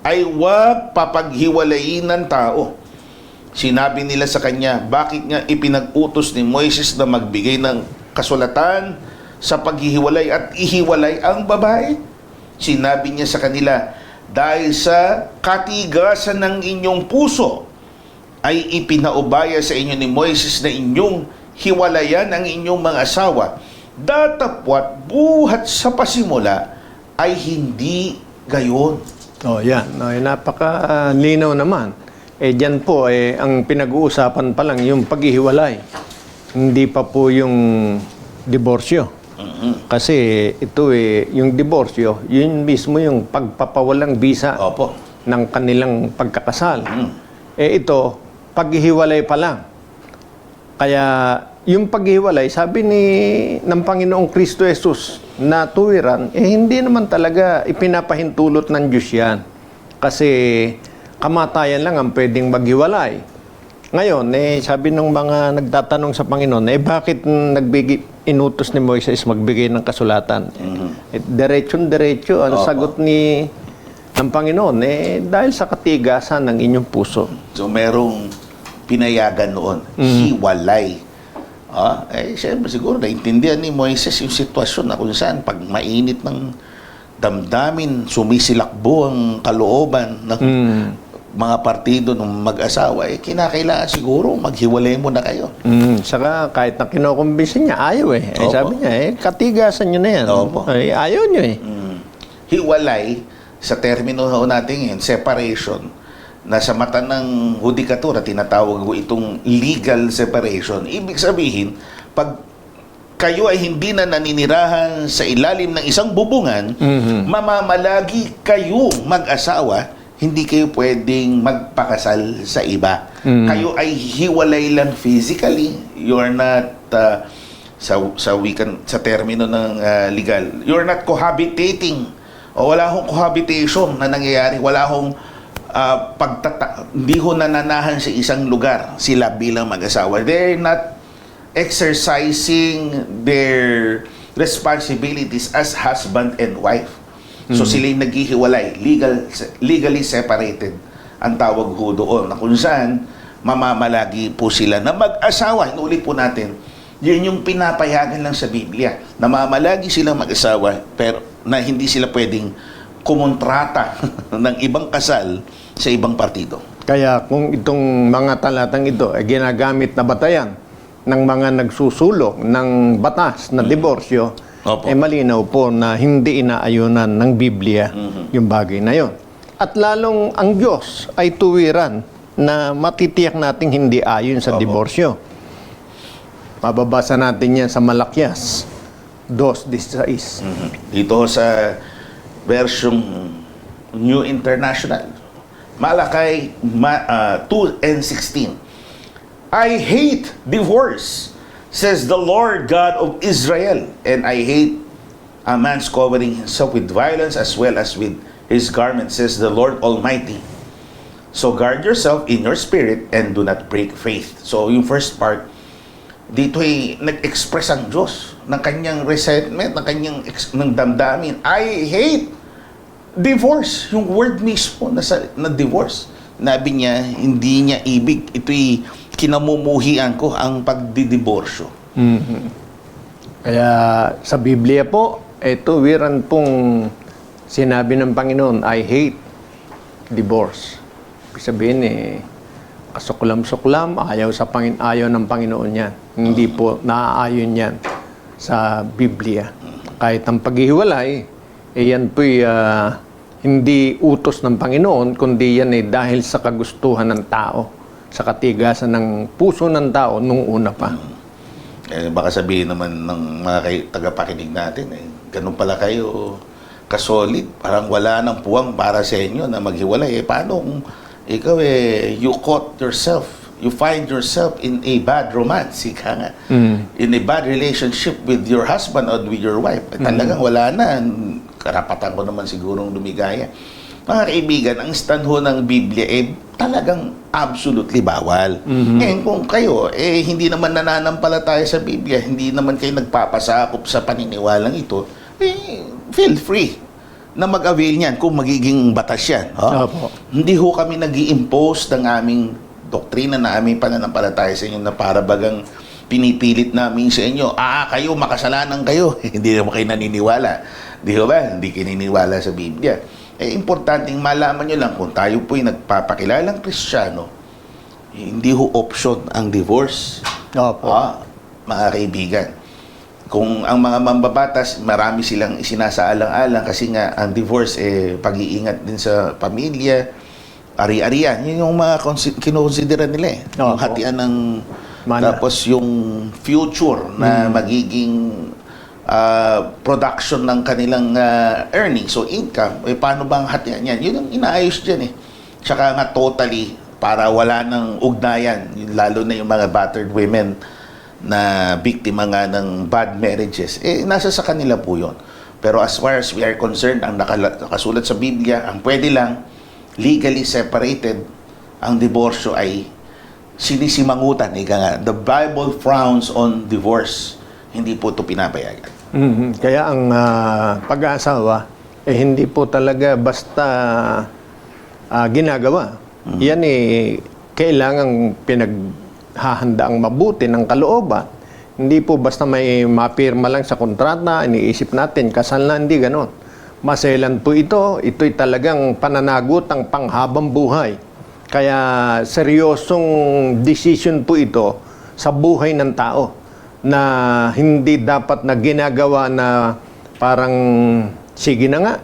ay huwag papaghiwalayin ng tao. Sinabi nila sa kanya, bakit nga ipinag-utos ni Moises na magbigay ng kasulatan sa paghihiwalay at ihiwalay ang babae? Sinabi niya sa kanila, dahil sa katigasan ng inyong puso ay ipinaubaya sa inyo ni Moises na inyong hiwalayan ang inyong mga asawa, datapwat buhat sa pasimula ay hindi gayon. Yan. Napakalinaw naman. Diyan po, ang pinag-uusapan pa lang yung paghihiwalay. Hindi pa po yung diborsyo. Kasi ito yung diborsyo, yun mismo yung pagpapawalang bisa Opo. ng kanilang pagkakasal. Ito, paghihiwalay pa lang. Kaya yung paghihiwalay, sabi ng Panginoong Kristo Jesus na tuwiran, hindi naman talaga ipinapahintulot ng Diyos yan. Kasi kamatayan lang ang pwedeng maghiwalay. Ngayon, sabi ng mga nagtatanong sa Panginoon, bakit inutos ni Moises magbigay ng kasulatan? Diretso ang sagot ng Panginoon, dahil sa katigasan ng inyong puso. So merong pinayagan noon, hiwalay. Siyempre siguro naintindihan ni Moises yung sitwasyon na kung saan pag mainit ng damdamin, sumisilakbo ang kalooban ng mga partido ng mag-asawa, kinakailangan siguro maghiwalay mo na kayo. Saka kahit na kinukumbinsin niya, ayaw Opo. sabi niya, katigasan niyo na yan. Opo. Ayaw niyo Hiwalay, sa termino natin ngayon, separation, na sa mata ng hudikatura, tinatawag ko itong legal separation. Ibig sabihin, pag kayo ay hindi na naninirahan sa ilalim ng isang bubungan, mamamalagi kayo mag-asawa, hindi kayo pwedeng magpakasal sa iba. Kayo ay hiwalay lang physically. You're not, sa termino ng legal, you're not cohabitating. O wala akong cohabitation na nangyayari. Wala akong hindi ho nananahan sa isang lugar sila bilang mag-asawa. They're not exercising their responsibilities as husband and wife. So sila yung naghihiwalay, legally separated ang tawag ho doon, na kung saan mamamalagi po sila na mag-asawa. Inulit po natin, yun yung pinapayagan lang sa Biblia. Namamalagi sila mag-asawa, pero na hindi sila pwedeng kumontrata ng ibang kasal sa ibang partido. Kaya kung itong mga talatang ito ay ginagamit na batayan ng mga nagsusulong ng batas na diborsyo, Opo. malinaw po na hindi inaayunan ng Biblia yung bagay na yon. At lalong ang Diyos ay tuwiran na matitiyak nating hindi ayon sa Opo. diborsyo. Mababasa natin yan sa Malakyas. 2:16. Dito sa version New International, Malakay 2:16. I hate divorce, says the Lord God of Israel, and I hate a man's covering himself with violence as well as with his garment, says the Lord Almighty. So guard yourself in your spirit and do not break faith. So yung first part, dito ay nag-express ang Diyos ng kanyang resentment, ng damdamin. I hate divorce. Yung word mismo na divorce. Nabi niya, hindi niya ibig. Ito'y kinamumuhian ko, ang pagdidiborsyo. Kaya sa Biblia po, ito wiran pong sinabi ng Panginoon, I hate divorce. Ibig sabihin kasuklam-suklam, ayaw ng Panginoon yan. Hindi po naaayon yan sa Biblia. Kahit ang paghihiwalay, yan po'y hindi utos ng Panginoon, kundi yan dahil sa kagustuhan ng tao, sa katigasan ng puso ng tao nung una pa. Baka sabihin naman ng mga tagapakinig natin, ganun pala kayo kasolid, parang wala nang puwang para sa inyo na maghiwalay. Paano kung ikaw you caught yourself, you find yourself in a bad romance, ika nga, in a bad relationship with your husband or with your wife. Talagang wala na, karapatan ko naman sigurong lumigaya. Mga kaibigan, ang stand ho ng Biblia talagang absolutely bawal. Ngayon kung kayo hindi naman nananampalataya sa Biblia, hindi naman kayo nagpapasakop sa paniniwalang ito, feel free na mag-avail niyan kung magiging batas yan. Opo. Hindi ho kami nag-i-impose ng aming doktrina na aming pananampalataya sa inyo na para bagang pinipilit namin sa inyo, kayo, makasalanan kayo. Hindi naman kayo naniniwala. Di ba? Hindi kayo naniniwala sa Biblia. Importanteng malaman nyo lang kung tayo po'y nagpapakilalang Kristiyano, hindi ho option ang divorce. Opo. Mga kaibigan. Kung ang mga mambabatas, marami silang isinasaalang-alang kasi nga ang divorce pag-iingat din sa pamilya, ari-arian. Yun yung mga kinukonsidera nila Yung hatian ng tapos yung future na magiging production ng kanilang earnings, so income, paano bang hatian yan? Yun ang inaayos dyan Tsaka nga totally, para wala ng ugnayan, lalo na yung mga battered women na biktima nga ng bad marriages, nasa sa kanila po yun. Pero as far as we are concerned, ang nakasulat sa Biblia, ang pwede lang, legally separated, ang diborsyo ay sinisimangutan. The Bible frowns on divorce. Hindi po ito pinapayagan. Kaya ang pag-aasawa, hindi po talaga basta ginagawa. Yan kailangang pinaghahandaang mabuti ng kalooban. Hindi po basta may mapirma lang sa kontrata, iniisip natin, kasal na, hindi ganon. Maselan po ito, ito'y talagang pananagot ang panghabang buhay. Kaya seryosong decision po ito sa buhay ng tao na hindi dapat na ginagawa na parang sige na nga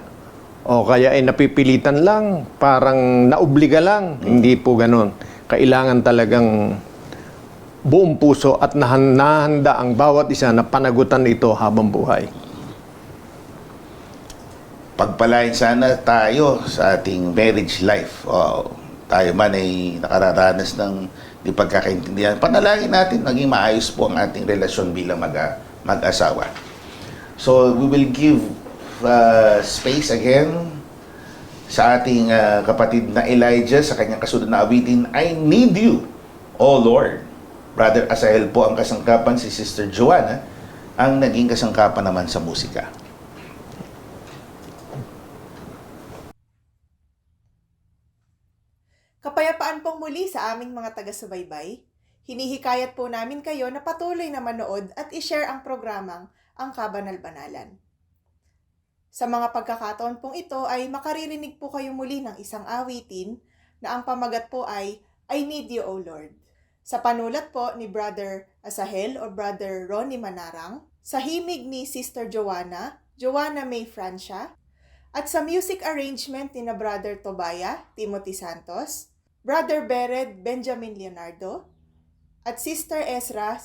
o kaya ay napipilitan lang, parang naobliga lang. Hindi po ganon. Kailangan talagang buong puso at nahanda ang bawat isa na panagutan ito habang buhay. Pagpalain sana tayo sa ating marriage life. Tayo man ay nakararanas ng di pagkakaintindihan. Panalangin natin naging maayos po ang ating relasyon bilang mag-asawa. So, we will give space again sa ating kapatid na Elijah sa kanyang kasunod na awitin, I Need You, O Lord. Brother Asahel po ang kasangkapan, si Sister Joanna ang naging kasangkapan naman sa musika. Kapayapaan pong muli sa aming mga taga-subaybay. Hinihikayat po namin kayo na patuloy na manood at i-share ang programang Ang Kabanal-Banalan. Sa mga pagkakataon pong ito ay makaririnig po kayo muli ng isang awitin na ang pamagat po ay I Need You, O Lord. Sa panulat po ni Brother Asahel o Brother Ronnie Manarang, sa himig ni Sister Joanna May Francia, at sa music arrangement ni na Brother Tobaya Timothy Santos, Brother Bered Benjamin Leonardo, at Sister Ezra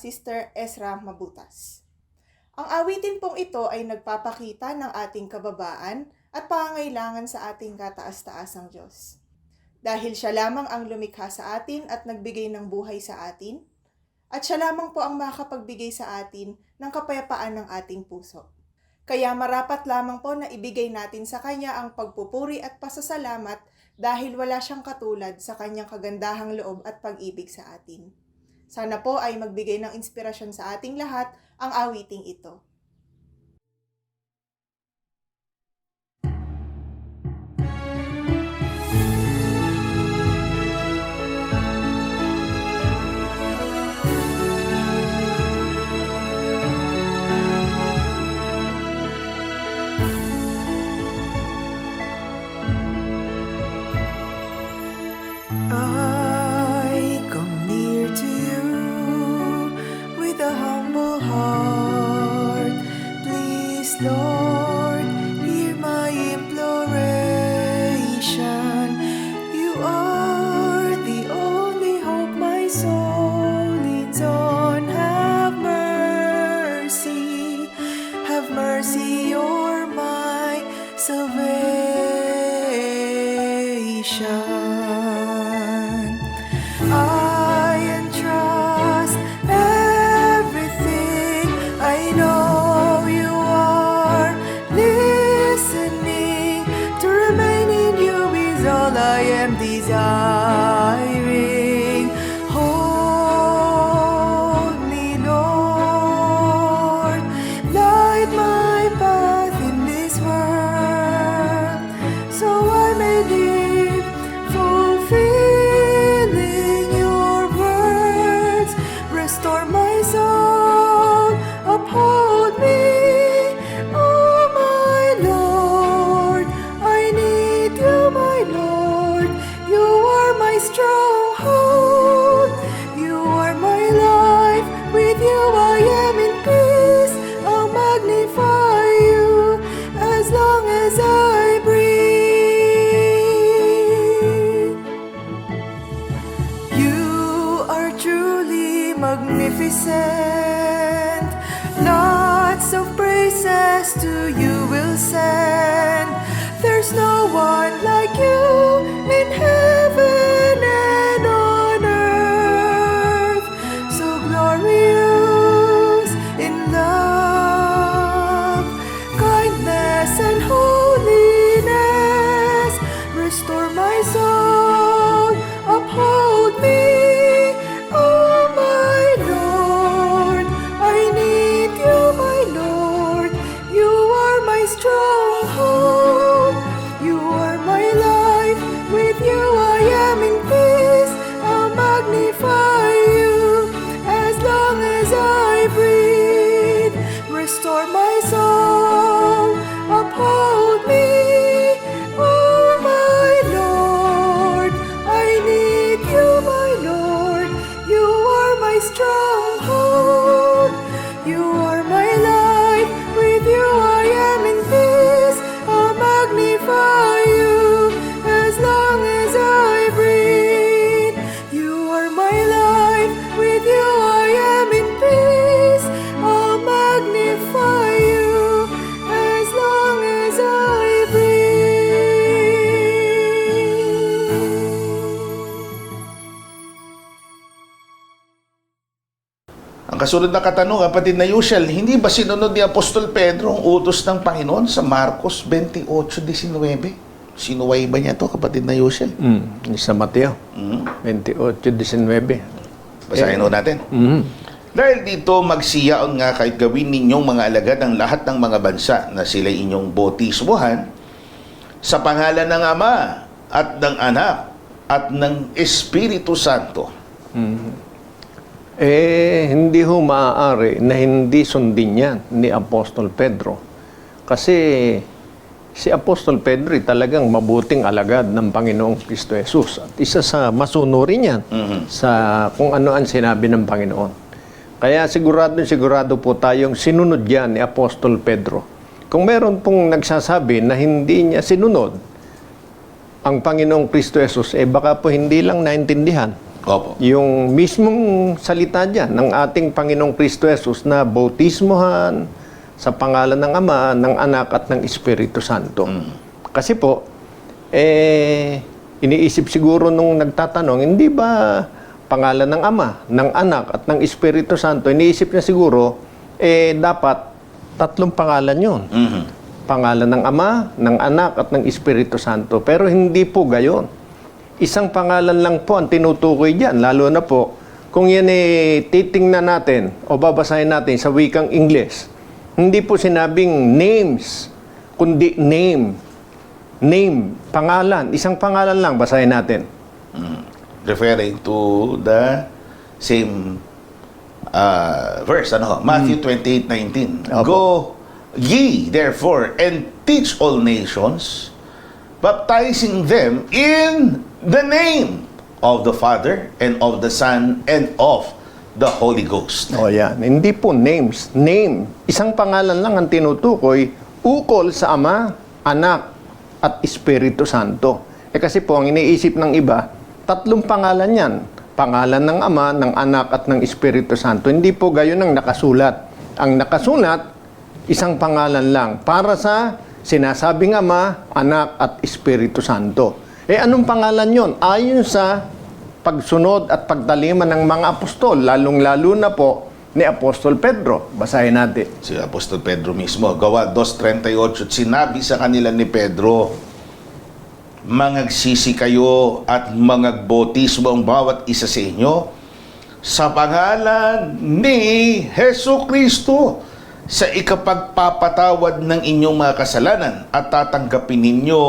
Mabutas. Ang awitin pong ito ay nagpapakita ng ating kababaan at pangangailangan sa ating kataas-taasang Diyos. Dahil siya lamang ang lumikha sa atin at nagbigay ng buhay sa atin, at siya lamang po ang makapagbigay sa atin ng kapayapaan ng ating puso. Kaya marapat lamang po na ibigay natin sa Kanya ang pagpupuri at pasasalamat dahil wala siyang katulad sa Kanyang kagandahang loob at pag-ibig sa atin. Sana po ay magbigay ng inspirasyon sa ating lahat ang awiting ito. I come near to you with a humble heart. Please, Lord, hear my imploration. You are the only hope my soul leans on. Have mercy, you're my salvation. I entrust everything. I know you are listening. To remain in you is all I am desiring. Hold me, Lord, light my path in this world, so I may live fulfilling your words. Restore my soul, uphold me, oh my Lord. I need you, my Lord. You are my stronghold. You are my life. With you I am in peace. I'll magnify you as long as I breathe. You are truly magnificent. Lots of praises to you will send. There's no one like you in heaven and on earth. So glorious in love, kindness and holiness. Restore my soul, uphold me, oh my Lord. I need you, my Lord. You are my stronghold. You are my life. With you I am in peace. I'll magnify you as long as I breathe. Restore my soul, uphold me, oh my Lord. I need you, my Lord. You are my stronghold. You are my life. With you I am in peace. I'll magnify you as long as I breathe. You are my life. With you I am in peace. I'll magnify you as long as I breathe. Ang kasunod na katanungan, kapatid na Yushel, hindi ba sinunod ni Apostol Pedro ang utos ng Panginoon sa Marcos 28:19? Sinuway ba niya to, kapatid na Yushel? Sa Mateo, 28:19. Basahin ho natin. Dahil dito, magsiyaon nga kahit gawin ninyong mga alagad ang lahat ng mga bansa na sila inyong bautismuhan sa pangalan ng Ama at ng Anak at ng Espiritu Santo. Hindi ho maaari na hindi sundin yan ni Apostol Pedro. Kasi si Apostol Pedro talagang mabuting alagad ng Panginoong Kristo Jesus. At isa sa masunurin yan sa kung ano ang sinabi ng Panginoon. Kaya sigurado po tayong sinunod yan ni Apostol Pedro. Kung meron pong nagsasabi na hindi niya sinunod ang Panginoong Kristo Jesus, baka po hindi lang naintindihan. Opo. Yung mismong salita dyan ng ating Panginoong Kristo Jesus na bautismohan sa pangalan ng Ama, ng Anak at ng Espiritu Santo. Kasi po, iniisip siguro nung nagtatanong, hindi ba pangalan ng Ama, ng Anak at ng Espiritu Santo, iniisip niya siguro, dapat tatlong pangalan yun. Pangalan ng Ama, ng Anak at ng Espiritu Santo. Pero hindi po gayon. Isang pangalan lang po ang tinutukoy diyan, lalo na po kung yan titingnan natin o babasahin natin sa wikang Ingles. Hindi po sinabing names, kundi name. Name, pangalan. Isang pangalan lang, basahin natin. Referring to the same verse, Matthew 28:19. Opo. Go ye therefore and teach all nations, baptizing them in the name of the Father and of the Son and of the Holy Ghost. O yan, hindi po names. Name, isang pangalan lang ang tinutukoy, ukol sa Ama, Anak, at Espiritu Santo. Kasi po, ang iniisip ng iba, tatlong pangalan yan. Pangalan ng Ama, ng Anak, at ng Espiritu Santo. Hindi po gayon ang nakasulat. Ang nakasulat, isang pangalan lang para sa sinasabing Ama, Anak, at Espiritu Santo. Anong pangalan yon? Ayon sa pagsunod at pagtalima ng mga apostol, lalong-lalo na po ni Apostol Pedro. Basahin natin. Si Apostol Pedro mismo, Gawa 2:38, sinabi sa kanila ni Pedro, mangagsisi kayo at mangagbautismo ang bawat isa sa inyo sa pangalan ni Hesu Kristo sa ikapagpapatawad ng inyong mga kasalanan at tatanggapin ninyo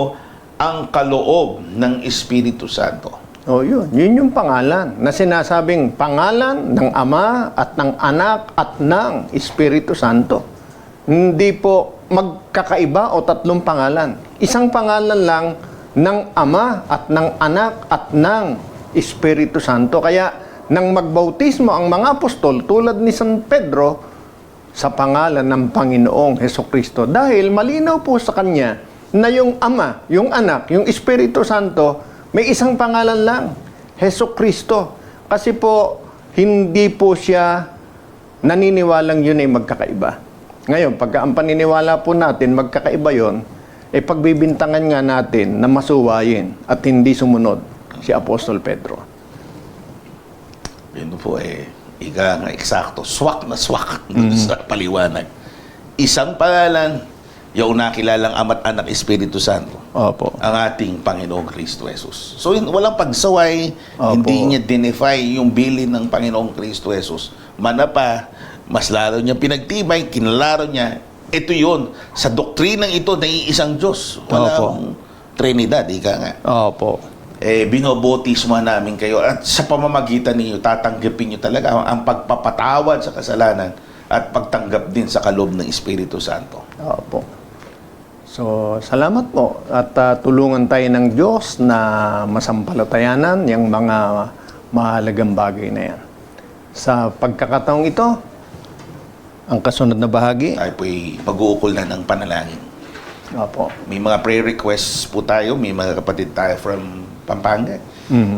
ang kaloob ng Espiritu Santo. Yun yung pangalan na sinasabing pangalan ng Ama at ng Anak at ng Espiritu Santo. Hindi po magkakaiba o tatlong pangalan. Isang pangalan lang ng Ama at ng Anak at ng Espiritu Santo. Kaya nang magbautismo ang mga apostol tulad ni San Pedro sa pangalan ng Panginoong Hesukristo dahil malinaw po sa kanya na yung Ama, yung Anak, yung Espiritu Santo, may isang pangalan lang, Hesukristo. Kasi po, hindi po siya naniniwalang yun ay magkakaiba. Ngayon, pagka ang paniniwala po natin, magkakaiba yun, pagbibintangan nga natin na masuwayin at hindi sumunod si Apostol Pedro. Yun po ika nga eksakto, swak na swak sa paliwanag. Isang pangalan, yung nakilalang Ama't Anak Espiritu Santo. Opo. Ang ating Panginoong Kristo Jesus. So, walang pagsaway, Opo. hindi niya dinefy yung bilin ng Panginoong Kristo Jesus. Manapa, mas lalo niya pinagtibay, kinalaro niya, ito yun, sa doktrinang ito na iisang Diyos. Walang Trinidad, ika nga. Opo. Binobotismo namin kayo at sa pamamagitan ninyo, tatanggapin niyo talaga ang pagpapatawad sa kasalanan at pagtanggap din sa kaloob ng Espiritu Santo. Opo. So, salamat po at tulungan tayo ng Diyos na masampalatayanan yung mga mahalagang bagay na yan. Sa pagkakataong ito, ang kasunod na bahagi. Tayo po'y pag-uukol na ng panalangin. Opo. May mga prayer requests po tayo. May mga kapatid tayo from Pampanga.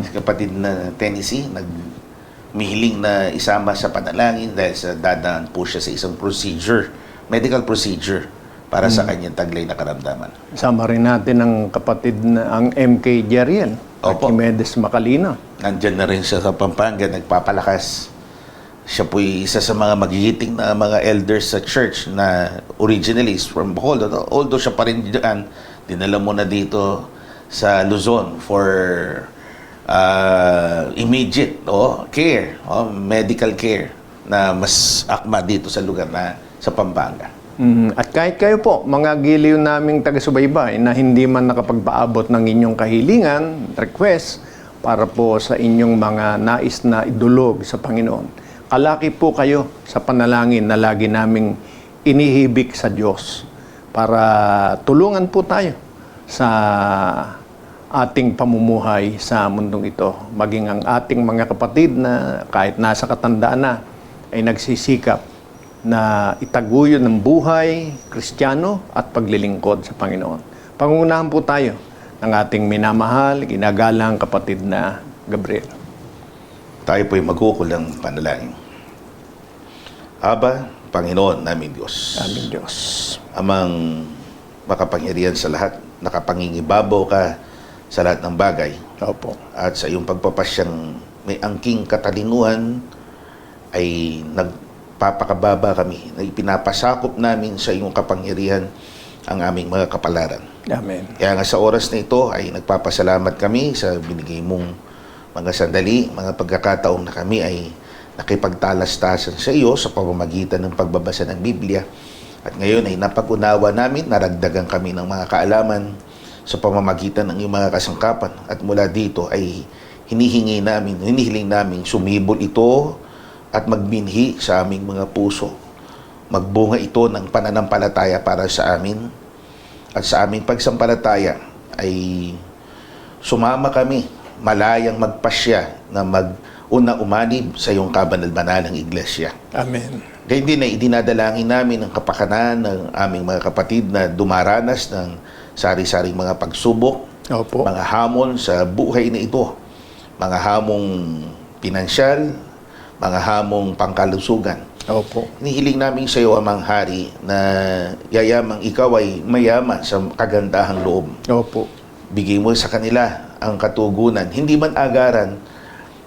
Si kapatid na Tennessee, nagmihiling na isama sa panalangin dahil sa dadaan po siya sa isang procedure, medical procedure, para sa kanyang taglay na karamdaman. Sama rin natin ang kapatid na ang MK Jeriel, Opo. Archimedes Macalino. Nandyan na rin siya sa Pampanga, nagpapalakas. Siya po'y isa sa mga magigiting na mga elders sa church na originally is from Bohol. Although siya pa rin dyan, dinala mo na dito sa Luzon for immediate care, medical care na mas akma dito sa lugar na sa Pampanga. At kahit kayo po, mga giliw naming taga-subaybay na hindi man nakapagpaabot ng inyong kahilingan, request, para po sa inyong mga nais na idulog sa Panginoon. Kalaki po kayo sa panalangin na lagi naming inihibik sa Diyos para tulungan po tayo sa ating pamumuhay sa mundong ito. Maging ang ating mga kapatid na kahit nasa katandaan na ay nagsisikap na itaguyo ng buhay, Kristiyano at paglilingkod sa Panginoon. Pangunahan po tayo ng ating minamahal, ginagalang kapatid na Gabriel. Tayo po'y magkukul ng panalangin. Aba, Panginoon namin Diyos. Aming Diyos. Amang makapangyarihan sa lahat, nakapangingibabaw ka sa lahat ng bagay. Opo. At sa iyong pagpapasyang may angking katalinuhan ay nagpapakababa kami na ipinapasakop namin sa iyong kapangyarihan ang aming mga kapalaran. Amen. Kaya nga sa oras na ito ay nagpapasalamat kami sa binigay mong mga sandali, mga pagkakataong na kami ay nakipagtalastasan sa iyo sa pamamagitan ng pagbabasa ng Biblia. At ngayon ay napag-unawa namin, naragdagan kami ng mga kaalaman sa pamamagitan ng iyong mga kasangkapan. At mula dito ay hinihiling namin sumibol ito at magbinhi sa aming mga puso. Magbunga ito ng pananampalataya para sa amin. At sa aming pagsampalataya ay sumama kami, malayang magpasya na umanib sa iyong kabanal-banalang iglesia. Amen. Kaya hindi na idinadalangin namin ang kapakanan ng aming mga kapatid na dumaranas ng sari-saring mga pagsubok, Opo. mga hamon sa buhay na ito, mga hamong pinansyal, mga hamong pangkalusugan. Opo. Hinihiling namin sa iyo, Amang Hari, na yayamang ikaw ay mayaman sa kagandahang loob. Opo. Bigay mo sa kanila ang katugunan. Hindi man agaran,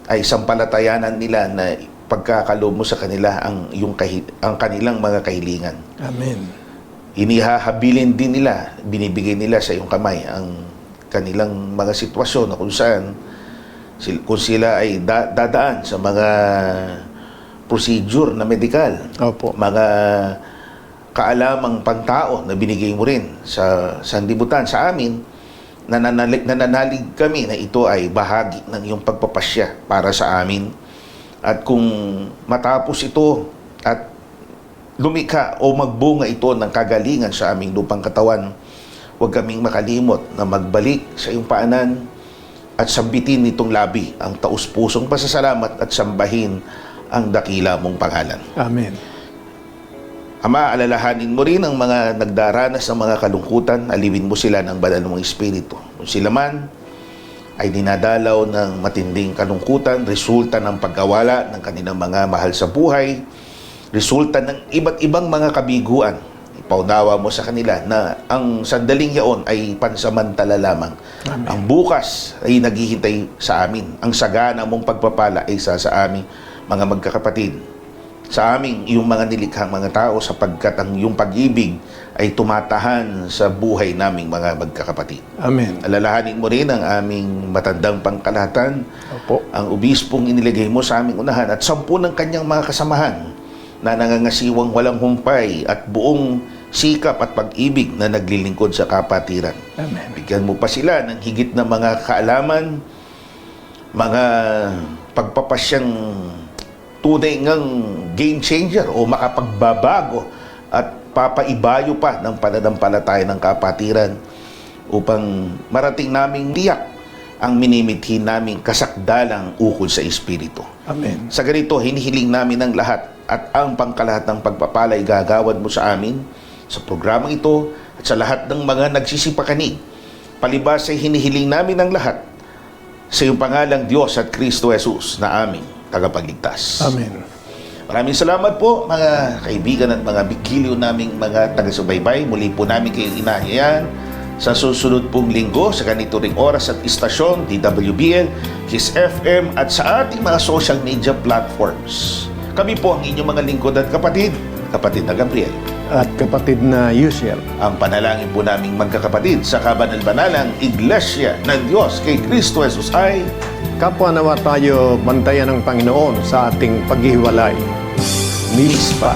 ay sampalatayanan nila na pagkakaloob mo sa kanila ang kanilang mga kahilingan. Amen. Inihahabilin din nila, binibigay nila sa iyong kamay ang kanilang mga sitwasyon na kung saan kung sila ay dadaan sa mga procedure na medikal, Opo. mga kaalamang pangtao na binigay mo rin sa sanlibutan, sa amin, nananalig kami na ito ay bahagi ng iyong pagpapasya para sa amin. At kung matapos ito at lumikha o magbunga ito ng kagalingan sa aming lupang katawan, huwag kaming makalimot na magbalik sa iyong paanan at sambitin nitong labi ang taus-pusong pasasalamat at sambahin ang dakila mong pangalan. Amen. Ama, alalahanin mo rin ang mga nagdaranas ng mga kalungkutan, aliwin mo sila ng banal mong Espiritu. Kung sila man ay dinadalaw ng matinding kalungkutan, resulta ng pagkawala ng kanilang mga mahal sa buhay, resulta ng iba't ibang mga kabiguan, ipaunawa mo sa kanila na ang sandaling yaon ay pansamantala lamang. Amen. Ang bukas ay naghihintay sa amin. Ang sagana mong pagpapala ay isa sa amin, mga magkakapatid, sa aming iyong mga nilikhang mga tao, sapagkat ang iyong pag-ibig ay tumatahan sa buhay naming mga magkakapatid. Amen. Alalahanin mo rin ang aming matandang pangkalahatan, Opo. ang obispong inilagay mo sa aming unahan, at 10 ng kanyang mga kasamahan na nangangasiwang walang humpay at buong sikap at pag-ibig na naglilingkod sa kapatiran. Amen. Bigyan mo pa sila ng higit na mga kaalaman, mga pagpapasyang tunay ngang game changer o makapagbabago at papaibayo pa ng pananampalataya ng kapatiran upang marating naming tiyak ang minimithi naming kasakdalang ukol sa Espiritu. Amen. Sa ganito, hinihiling namin ang lahat at ang pangkalahat ng pagpapalay gagawad mo sa amin sa programang ito at sa lahat ng mga nagsisipakanig. Palibas ay hinihiling namin ang lahat sa iyong pangalang Diyos at Kristo Jesus na aming tagapagligtas. Amen. Maraming salamat po mga kaibigan at mga bigiliw naming mga taga-subaybay. Muli po namin kayong inahiyan sa susunod pong linggo sa ganito ring oras at istasyon, DWBL, Kiss FM at sa ating mga social media platforms. Kami po ang inyong mga lingkod at kapatid na Gabriel. At kapatid na Yusiel. Ang panalangin po naming magkakapatid sa kabanal-banalang Iglesia ng Diyos kay Kristo Jesus ay Kapwa nawa tayo bantayan ng Panginoon sa ating paghihiwalay. Mispa.